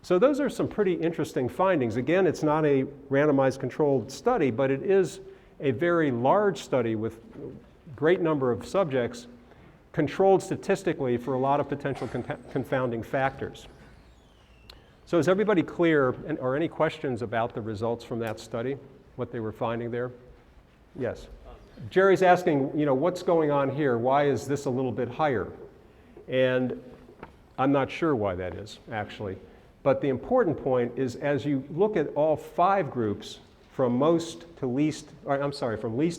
So those are some pretty interesting findings. Again, it's not a randomized controlled study, but it is a very large study with great number of subjects controlled statistically for a lot of potential confounding factors. So is everybody clear, or any questions about the results from that study, what they were finding there? Yes. Jerry's asking, what's going on here? Why is this a little bit higher? And I'm not sure why that is, actually. But the important point is as you look at all 5 groups, from least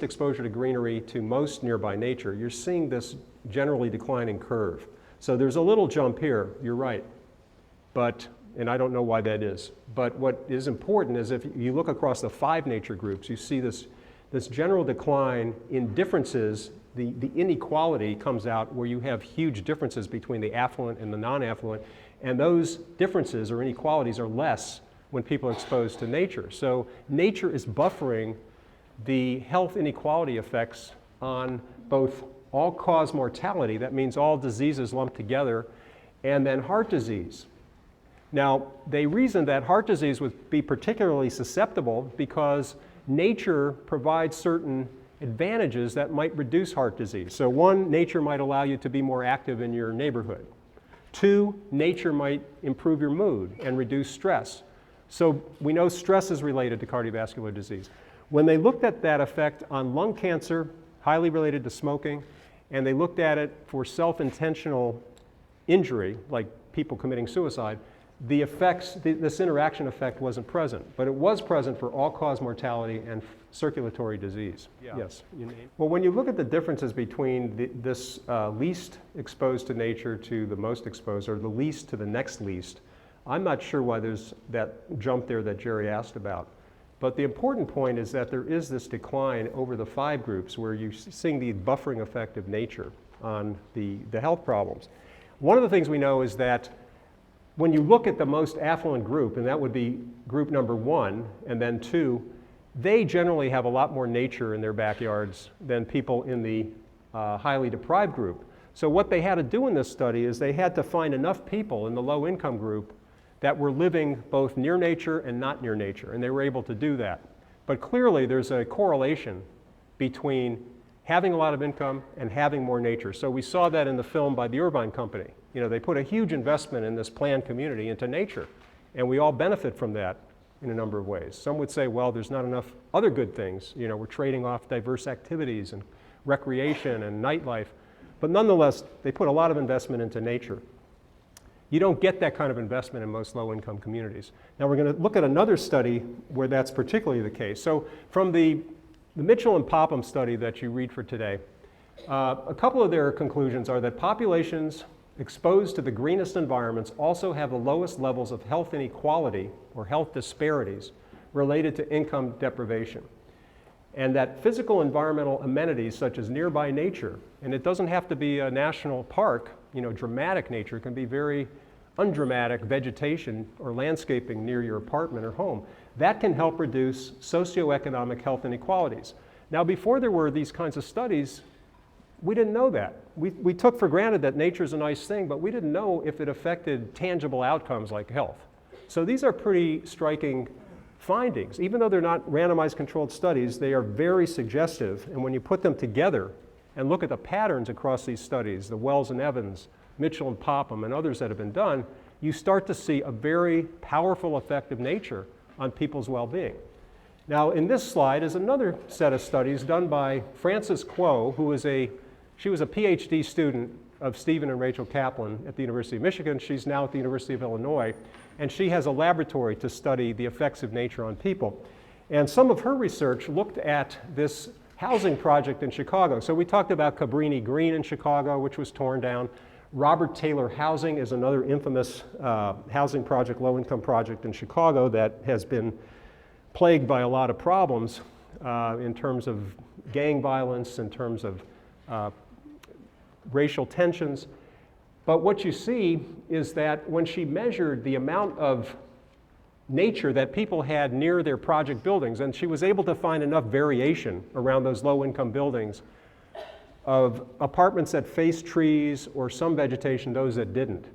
exposure to greenery to most nearby nature, you're seeing this generally declining curve. So there's a little jump here, you're right. And I don't know why that is. But what is important is if you look across the 5 nature groups, you see this general decline in differences. The inequality comes out where you have huge differences between the affluent and the non-affluent. And those differences or inequalities are less when people are exposed to nature. So nature is buffering the health inequality effects on both all-cause mortality, that means all diseases lumped together, and then heart disease. Now, they reasoned that heart disease would be particularly susceptible because nature provides certain advantages that might reduce heart disease. So 1, nature might allow you to be more active in your neighborhood. 2, nature might improve your mood and reduce stress. So we know stress is related to cardiovascular disease. When they looked at that effect on lung cancer, highly related to smoking, and they looked at it for self-intentional injury, like people committing suicide, the effects, this interaction effect wasn't present, but it was present for all-cause mortality and circulatory disease. Yeah. Yes. Well, when you look at the differences between this least exposed to nature to the most exposed, or the least to the next least, I'm not sure why there's that jump there that Jerry asked about. But the important point is that there is this decline over the 5 groups where you're seeing the buffering effect of nature on the health problems. One of the things we know is that when you look at the most affluent group, and that would be group number 1 and then 2, they generally have a lot more nature in their backyards than people in the highly deprived group. So what they had to do in this study is they had to find enough people in the low income group that were living both near nature and not near nature, and they were able to do that. But clearly there's a correlation between having a lot of income and having more nature. So we saw that in the film by the Irvine Company. You know, they put a huge investment in this planned community into nature, and we all benefit from that in a number of ways. Some would say, well, there's not enough other good things. You know, we're trading off diverse activities and recreation and nightlife. But nonetheless, they put a lot of investment into nature. You don't get that kind of investment in most low-income communities. Now we're going to look at another study where that's particularly the case. So from the Mitchell and Popham study that you read for today, a couple of their conclusions are that populations exposed to the greenest environments also have the lowest levels of health inequality or health disparities related to income deprivation. And that physical environmental amenities such as nearby nature, and it doesn't have to be a national park, you know, dramatic nature, it can be very undramatic vegetation or landscaping near your apartment or home, that can help reduce socioeconomic health inequalities. Now, before there were these kinds of studies, we didn't know that. We took for granted that nature's a nice thing, but we didn't know if it affected tangible outcomes like health. So these are pretty striking findings. Even though they're not randomized controlled studies, they are very suggestive, and when you put them together and look at the patterns across these studies, the Wells and Evans, Mitchell and Popham, and others that have been done, you start to see a very powerful effect of nature on people's well-being. Now, in this slide is another set of studies done by Frances Kuo, she was a PhD student of Stephen and Rachel Kaplan at the University of Michigan. She's now at the University of Illinois, and she has a laboratory to study the effects of nature on people. And some of her research looked at this housing project in Chicago. So we talked about Cabrini Green in Chicago, which was torn down. Robert Taylor Housing is another infamous housing project, low-income project in Chicago that has been plagued by a lot of problems in terms of gang violence, in terms of racial tensions. But what you see is that when she measured the amount of nature that people had near their project buildings, and she was able to find enough variation around those low-income buildings of apartments that faced trees or some vegetation, those that didn't.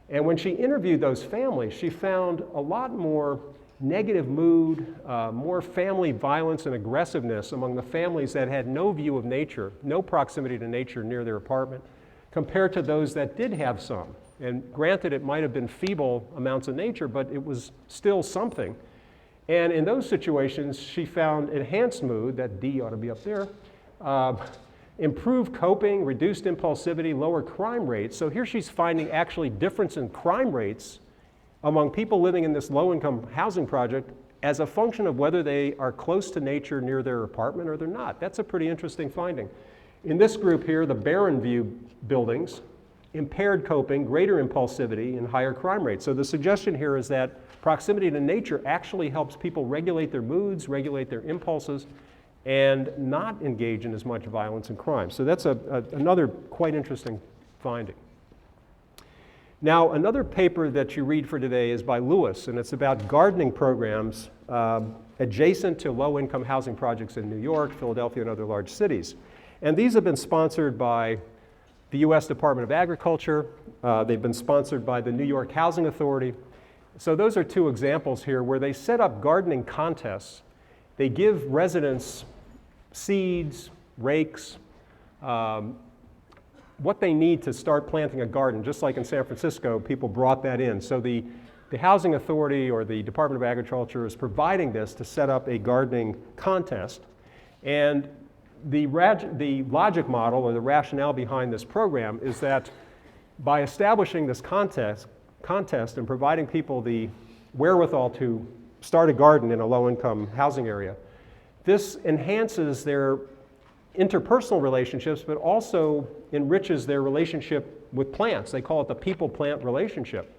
And when she interviewed those families, she found a lot more negative mood, more family violence and aggressiveness among the families that had no view of nature, no proximity to nature near their apartment, compared to those that did have some. And granted, it might have been feeble amounts of nature, but it was still something. And in those situations, she found enhanced mood, that D ought to be up there, improved coping, reduced impulsivity, lower crime rates. So here she's finding actually difference in crime rates among people living in this low-income housing project as a function of whether they are close to nature near their apartment or they're not. That's a pretty interesting finding. In this group here, the Barron View buildings, impaired coping, greater impulsivity, and higher crime rates. So the suggestion here is that proximity to nature actually helps people regulate their moods, regulate their impulses, and not engage in as much violence and crime. So that's another quite interesting finding. Now, another paper that you read for today is by Lewis, and it's about gardening programs adjacent to low-income housing projects in New York, Philadelphia, and other large cities. And these have been sponsored by the U.S. Department of Agriculture. They've been sponsored by the New York Housing Authority. So those are two examples here where they set up gardening contests. They give residents seeds, rakes, what they need to start planting a garden. Just like in San Francisco, people brought that in. So they the Housing Authority or the Department of Agriculture is providing this to set up a gardening contest. And the logic model or the rationale behind this program is that by establishing this contest and providing people the wherewithal to start a garden in a low-income housing area, this enhances their interpersonal relationships, but also enriches their relationship with plants. They call it the people-plant relationship.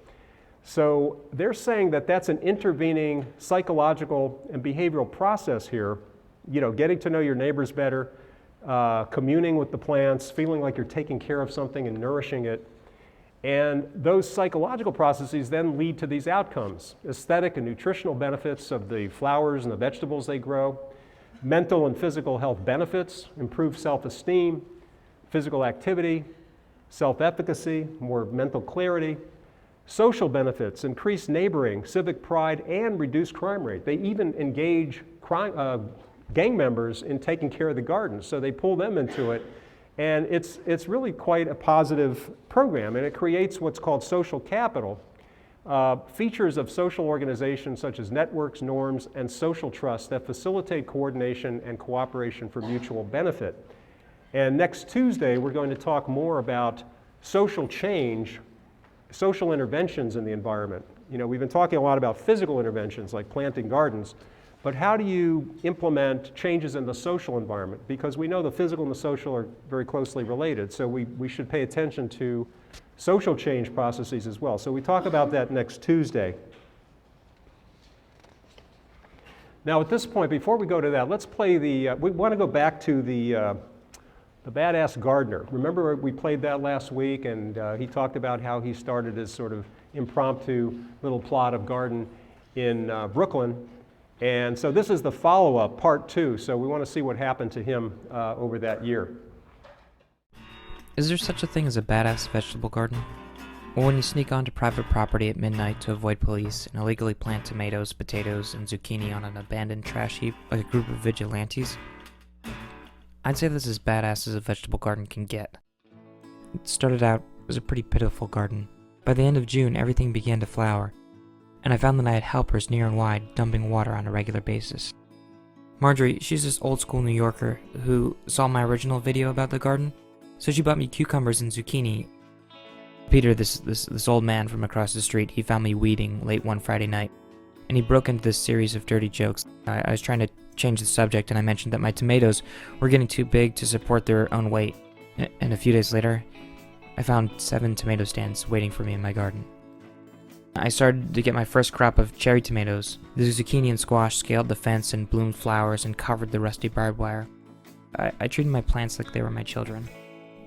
So they're saying that that's an intervening psychological and behavioral process here, getting to know your neighbors better, communing with the plants, feeling like you're taking care of something and nourishing it. And those psychological processes then lead to these outcomes: aesthetic and nutritional benefits of the flowers and the vegetables they grow, mental and physical health benefits, improved self-esteem, physical activity, self-efficacy, more mental clarity, social benefits, increased neighboring, civic pride, and reduced crime rate. They even engage gang members in taking care of the garden, so they pull them into it. And it's really quite a positive program, and it creates what's called social capital, features of social organizations such as networks, norms, and social trust that facilitate coordination and cooperation for mutual benefit. And next Tuesday, we're going to talk more about social change, social interventions in the environment. We've been talking a lot about physical interventions like planting gardens, but how do you implement changes in the social environment? Because we know the physical and the social are very closely related, so we should pay attention to social change processes as well. So we talk about that next Tuesday. Now at this point, before we go to that, let's play we want to go back to the Badass Gardener. Remember we played that last week, and he talked about how he started his sort of impromptu little plot of garden in Brooklyn. And so this is the follow-up, part 2, so we want to see what happened to him over that year. Is there such a thing as a badass vegetable garden? Or when you sneak onto private property at midnight to avoid police and illegally plant tomatoes, potatoes, and zucchini on an abandoned trash heap like a group of vigilantes? I'd say this is as badass as a vegetable garden can get. It started out as a pretty pitiful garden. By the end of June, everything began to flower, and I found that I had helpers near and wide dumping water on a regular basis. Marjorie, she's this old school New Yorker who saw my original video about the garden, so she bought me cucumbers and zucchini. Peter, this old man from across the street, he found me weeding late one Friday night, and he broke into this series of dirty jokes. I was trying to change the subject, and I mentioned that my tomatoes were getting too big to support their own weight. And a few days later, I found 7 tomato stands waiting for me in my garden. I started to get my first crop of cherry tomatoes. The zucchini and squash scaled the fence and bloomed flowers and covered the rusty barbed wire. I treated my plants like they were my children.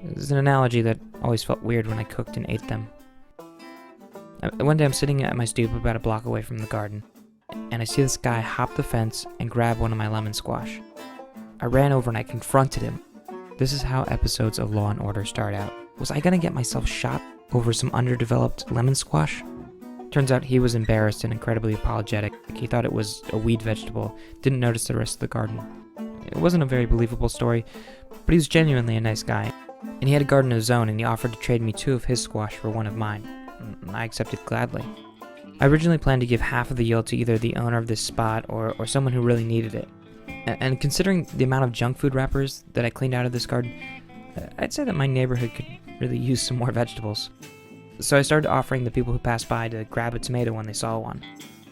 It was an analogy that always felt weird when I cooked and ate them. One day I'm sitting at my stoop about a block away from the garden, and I see this guy hop the fence and grab one of my lemon squash. I ran over and I confronted him. This is how episodes of Law & Order start out. Was I gonna get myself shot over some underdeveloped lemon squash? Turns out he was embarrassed and incredibly apologetic. He thought it was a weed vegetable, didn't notice the rest of the garden. It wasn't a very believable story, but he was genuinely a nice guy. And he had a garden of his own, and he offered to trade me 2 of his squash for 1 of mine. I accepted gladly. I originally planned to give half of the yield to either the owner of this spot or someone who really needed it. And considering the amount of junk food wrappers that I cleaned out of this garden, I'd say that my neighborhood could really use some more vegetables. So I started offering the people who passed by to grab a tomato when they saw one.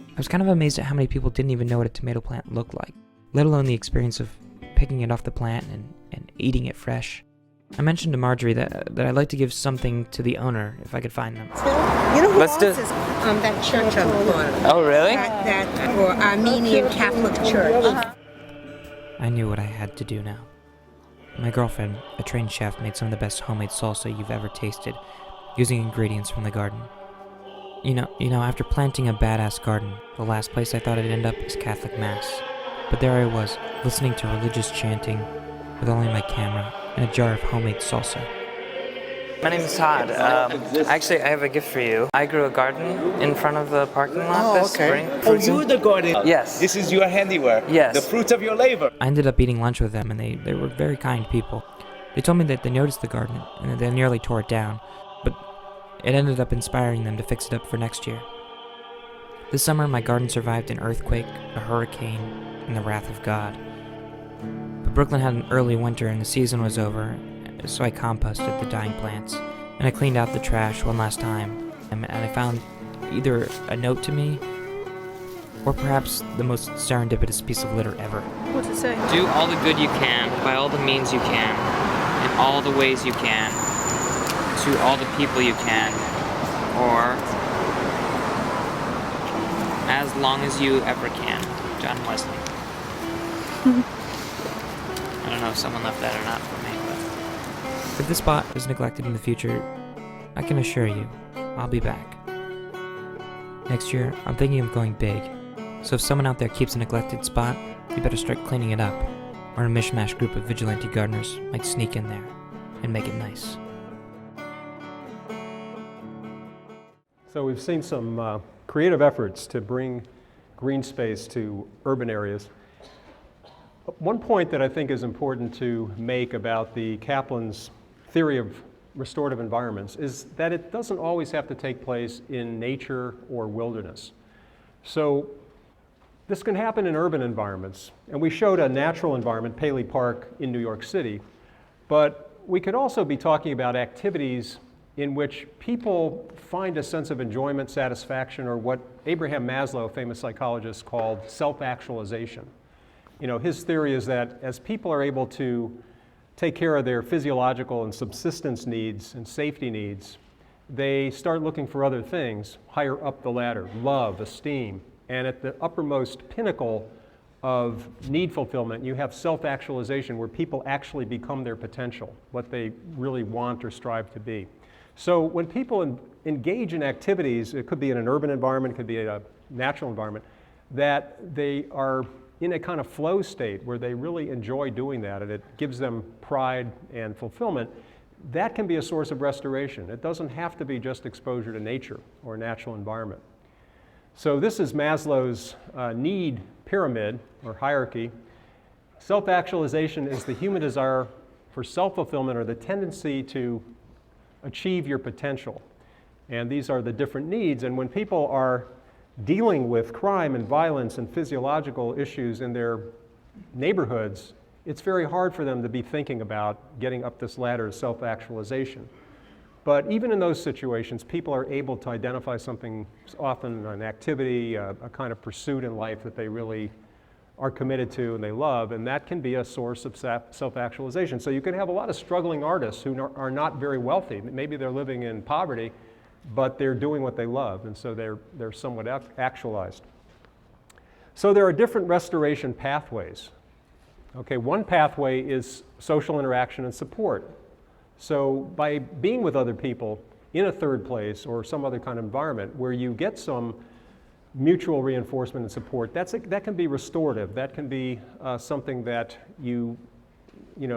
I was kind of amazed at how many people didn't even know what a tomato plant looked like, let alone the experience of picking it off the plant and eating it fresh. I mentioned to Marjorie that I'd like to give something to the owner if I could find them. You know who else is that church on the corner? Oh, really? That or Armenian Catholic Church. I knew what I had to do now. My girlfriend, a trained chef, made some of the best homemade salsa you've ever tasted, using ingredients from the garden. You know, after planting a badass garden, the last place I thought I'd end up is Catholic Mass. But there I was, listening to religious chanting, with only my camera and a jar of homemade salsa. My name is Todd. Actually, I have a gift for you. I grew a garden in front of the parking lot this spring. Oh, you're the garden? Yes. This is your handiwork? Yes. The fruit of your labor? I ended up eating lunch with them, and they were very kind people. They told me that they noticed the garden, and that they nearly tore it down, but it ended up inspiring them to fix it up for next year. This summer, my garden survived an earthquake, a hurricane, and the wrath of God. But Brooklyn had an early winter and the season was over, so I composted the dying plants, and I cleaned out the trash one last time, and I found either a note to me, or perhaps the most serendipitous piece of litter ever. What's it say? Do all the good you can, by all the means you can, in all the ways you can, to all the people you can, or as long as you ever can. John Wesley. I don't know if someone left that or not for me, but if this spot is neglected in the future, I can assure you, I'll be back. Next year, I'm thinking of going big, so if someone out there keeps a neglected spot, you better start cleaning it up, or a mishmash group of vigilante gardeners might sneak in there and make it nice. So we've seen some creative efforts to bring green space to urban areas. One point that I think is important to make about the Kaplan's theory of restorative environments is that it doesn't always have to take place in nature or wilderness. So this can happen in urban environments, and we showed a natural environment, Paley Park in New York City, but we could also be talking about activities in which people find a sense of enjoyment, satisfaction, or what Abraham Maslow, a famous psychologist, called self-actualization. You know, his theory is that as people are able to take care of their physiological and subsistence needs and safety needs, they start looking for other things higher up the ladder, love, esteem, and at the uppermost pinnacle of need fulfillment, you have self-actualization where people actually become their potential, what they really want or strive to be. So when people engage in activities, it could be in an urban environment, it could be in a natural environment, that they are in a kind of flow state where they really enjoy doing that and it gives them pride and fulfillment, that can be a source of restoration. It doesn't have to be just exposure to nature or a natural environment. So this is Maslow's need pyramid or hierarchy. Self-actualization is the human desire for self-fulfillment or the tendency to achieve your potential. And these are the different needs. And when people are dealing with crime and violence and physiological issues in their neighborhoods, it's very hard for them to be thinking about getting up this ladder of self-actualization. But even in those situations, people are able to identify something, often an activity, a kind of pursuit in life that they really are committed to and they love, and that can be a source of self-actualization. So you can have a lot of struggling artists who are not very wealthy. Maybe they're living in poverty, but they're doing what they love, and so they're somewhat actualized. So there are different restoration pathways. Okay, one pathway is social interaction and support. So by being with other people in a third place or some other kind of environment where you get some mutual reinforcement and support, that can be restorative. That can be something that you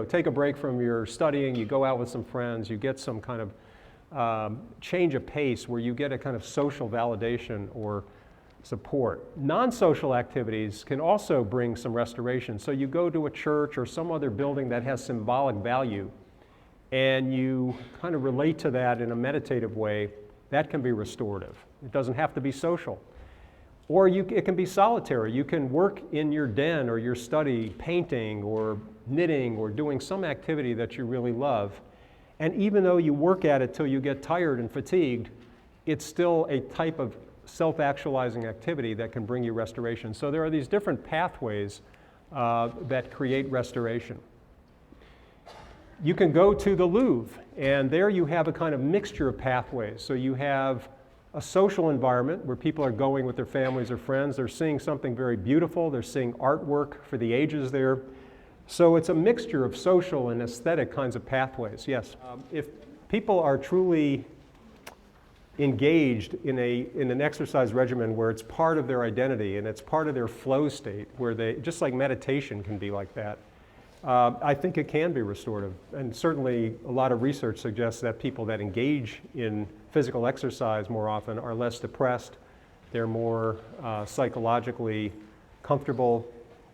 take a break from your studying, you go out with some friends, you get some kind of change of pace where you get a kind of social validation or support. Non-social activities can also bring some restoration. So you go to a church or some other building that has symbolic value and you kind of relate to that in a meditative way, that can be restorative. It doesn't have to be social. Or it can be solitary. You can work in your den or your study painting or knitting or doing some activity that you really love. And even though you work at it till you get tired and fatigued, it's still a type of self-actualizing activity that can bring you restoration. So there are these different pathways that create restoration. You can go to the Louvre, and there you have a kind of mixture of pathways. So you have a social environment where people are going with their families or friends. They're seeing something very beautiful. They're seeing artwork for the ages there. So it's a mixture of social and aesthetic kinds of pathways, yes. If people are truly engaged in an exercise regimen where it's part of their identity and it's part of their flow state, where they, just like meditation can be like that, I think it can be restorative. And certainly a lot of research suggests that people that engage in physical exercise more often are less depressed, they're more psychologically comfortable,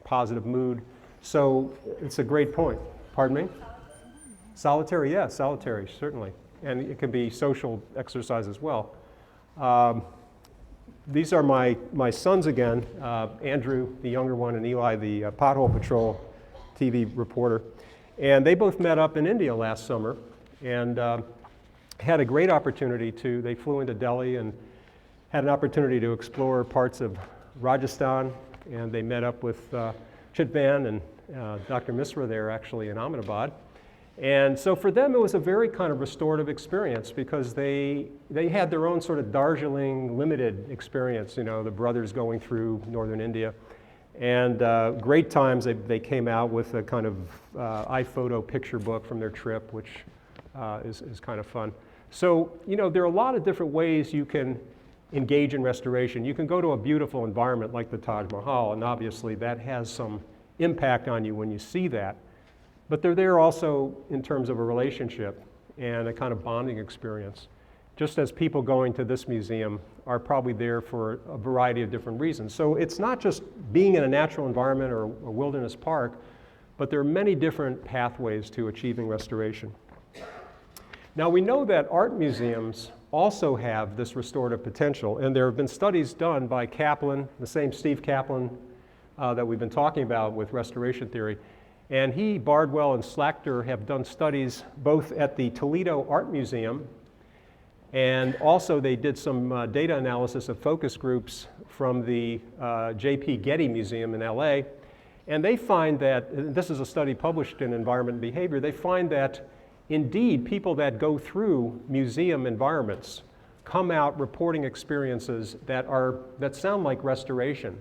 positive mood. So it's a great point. Pardon me? Solitary, yes, solitary, certainly. And it can be social exercise as well. These are my sons again, Andrew, the younger one, and Eli, the Pothole Patrol TV reporter. And they both met up in India last summer and had a great opportunity they flew into Delhi and had an opportunity to explore parts of Rajasthan, and they met up with Chitvan and Dr. Misra there actually in Ahmedabad. And so for them, it was a very kind of restorative experience because they had their own sort of Darjeeling limited experience, the brothers going through northern India. And great times. They came out with a kind of iPhoto picture book from their trip, which is kind of fun. So, there are a lot of different ways you can engage in restoration. You can go to a beautiful environment like the Taj Mahal, and obviously that has some impact on you when you see that. But they're there also in terms of a relationship and a kind of bonding experience. Just as people going to this museum are probably there for a variety of different reasons. So it's not just being in a natural environment or a wilderness park, but there are many different pathways to achieving restoration. Now we know that art museums also have this restorative potential, and there have been studies done by Kaplan, the same Steve Kaplan that we've been talking about with restoration theory. And he, Bardwell, and Slachter have done studies both at the Toledo Art Museum, and also they did some data analysis of focus groups from the J.P. Getty Museum in LA. And they find that, and this is a study published in Environment and Behavior, they find that indeed people that go through museum environments come out reporting experiences that sound like restoration,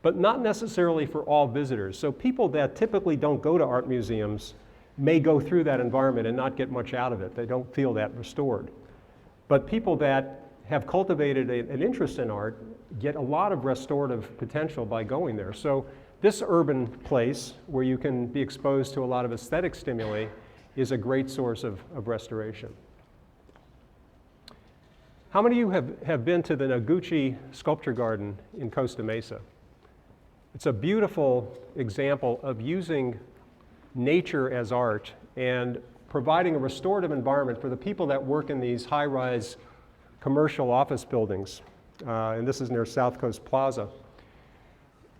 but not necessarily for all visitors. So people that typically don't go to art museums may go through that environment and not get much out of it. They don't feel that restored. But people that have cultivated an interest in art get a lot of restorative potential by going there. So this urban place where you can be exposed to a lot of aesthetic stimuli is a great source of restoration. How many of you have been to the Noguchi Sculpture Garden in Costa Mesa? It's a beautiful example of using nature as art and providing a restorative environment for the people that work in these high-rise commercial office buildings. And this is near South Coast Plaza,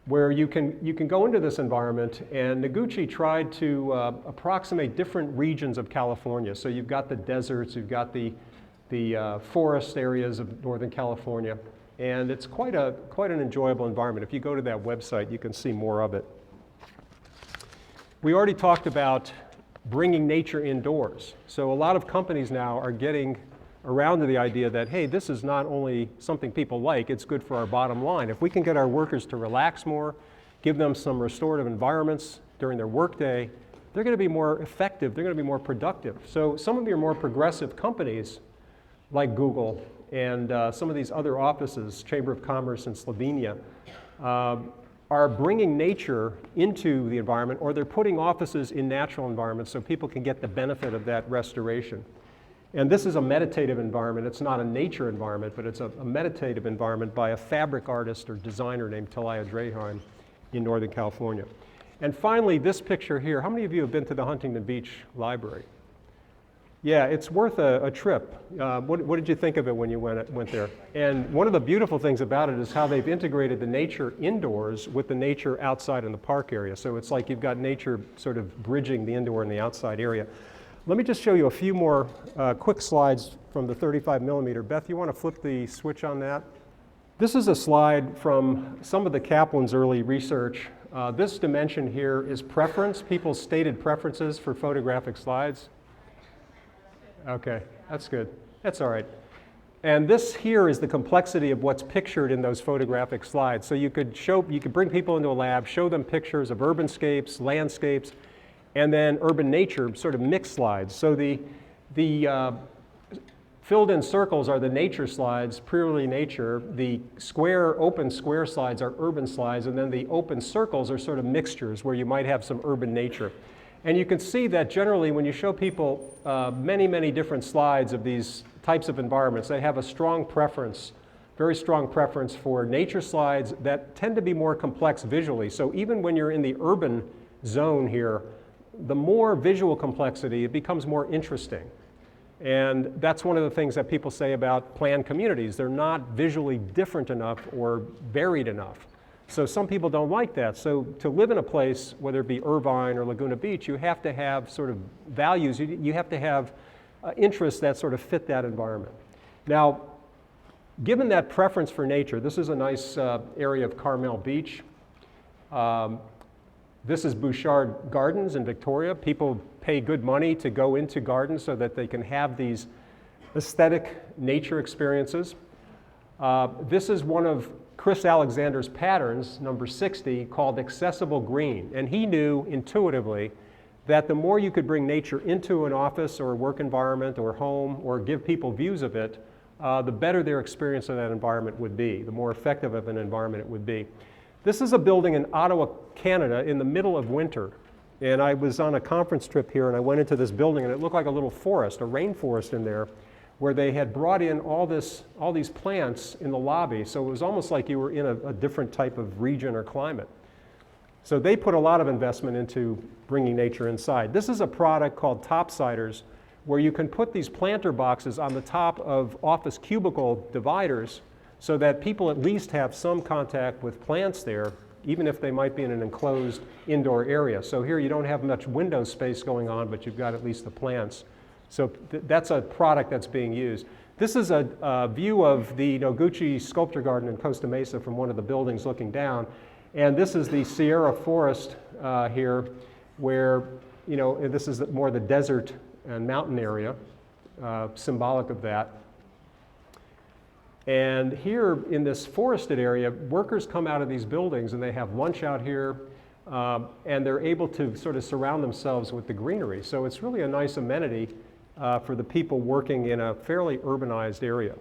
where you can go into this environment, and Noguchi tried to approximate different regions of California. So you've got the deserts, you've got the forest areas of Northern California, and it's quite an enjoyable environment. If you go to that website, you can see more of it. We already talked about bringing nature indoors. So a lot of companies now are getting around to the idea that, hey, this is not only something people like, it's good for our bottom line. If we can get our workers to relax more, give them some restorative environments during their workday, they're going to be more effective, they're going to be more productive. So some of your more progressive companies, like Google and some of these other offices, Chamber of Commerce in Slovenia, are bringing nature into the environment, or they're putting offices in natural environments so people can get the benefit of that restoration. And this is a meditative environment. It's not a nature environment, but it's a meditative environment by a fabric artist or designer named Talia Dreheim in Northern California. And finally, this picture here. How many of you have been to the Huntington Beach Library? Yeah, it's worth a trip. What did you think of it when you went there? And one of the beautiful things about it is how they've integrated the nature indoors with the nature outside in the park area. So it's like you've got nature sort of bridging the indoor and the outside area. Let me just show you a few more quick slides from the 35 millimeter. Beth, you want to flip the switch on that? This is a slide from some of the Kaplan's early research. This dimension here is preference, people's stated preferences for photographic slides. Okay, that's good. That's all right. And this here is the complexity of what's pictured in those photographic slides. So you could bring people into a lab, show them pictures of urbanscapes, landscapes, and then urban nature, sort of mixed slides. So the filled in circles are the nature slides, purely nature. The open square slides are urban slides, and then the open circles are sort of mixtures where you might have some urban nature. And you can see that generally when you show people many, many different slides of these types of environments, they have a strong preference, very strong preference for nature slides that tend to be more complex visually. So even when you're in the urban zone here, the more visual complexity, it becomes more interesting. And that's one of the things that people say about planned communities. They're not visually different enough or varied enough. So some people don't like that. So to live in a place, whether it be Irvine or Laguna Beach, you have to have sort of values. You have to have interests that sort of fit that environment. Now, given that preference for nature, this is a nice area of Carmel Beach. This is Bouchard Gardens in Victoria. People pay good money to go into gardens so that they can have these aesthetic nature experiences. This is one of Chris Alexander's patterns, number 60, called accessible green. And he knew intuitively that the more you could bring nature into an office or a work environment or home or give people views of it, the better their experience of that environment would be, the more effective of an environment it would be. This is a building in Ottawa, Canada, in the middle of winter. And I was on a conference trip here, and I went into this building, and it looked like a little forest, a rainforest in there, where they had brought in all these plants in the lobby. So it was almost like you were in a different type of region or climate. So they put a lot of investment into bringing nature inside. This is a product called Topsiders, where you can put these planter boxes on the top of office cubicle dividers so that people at least have some contact with plants there, even if they might be in an enclosed indoor area. So here you don't have much window space going on, but you've got at least the plants. So that's a product that's being used. This is a view of the Noguchi Sculpture Garden in Costa Mesa from one of the buildings looking down. And this is the Sierra Forest here, where, this is more the desert and mountain area, symbolic of that. And here in this forested area, workers come out of these buildings and they have lunch out here, and they're able to sort of surround themselves with the greenery. So it's really a nice amenity for the people working in a fairly urbanized area.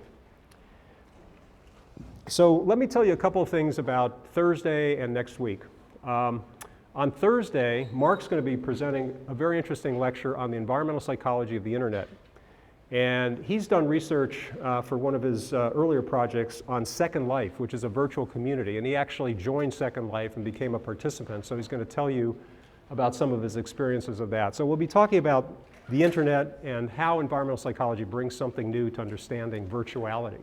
So let me tell you a couple of things about Thursday and next week. On Thursday, Mark's going to be presenting a very interesting lecture on the environmental psychology of the internet. And he's done research for one of his earlier projects on Second Life, which is a virtual community. And he actually joined Second Life and became a participant. So he's going to tell you about some of his experiences of that. So we'll be talking about the internet and how environmental psychology brings something new to understanding virtuality.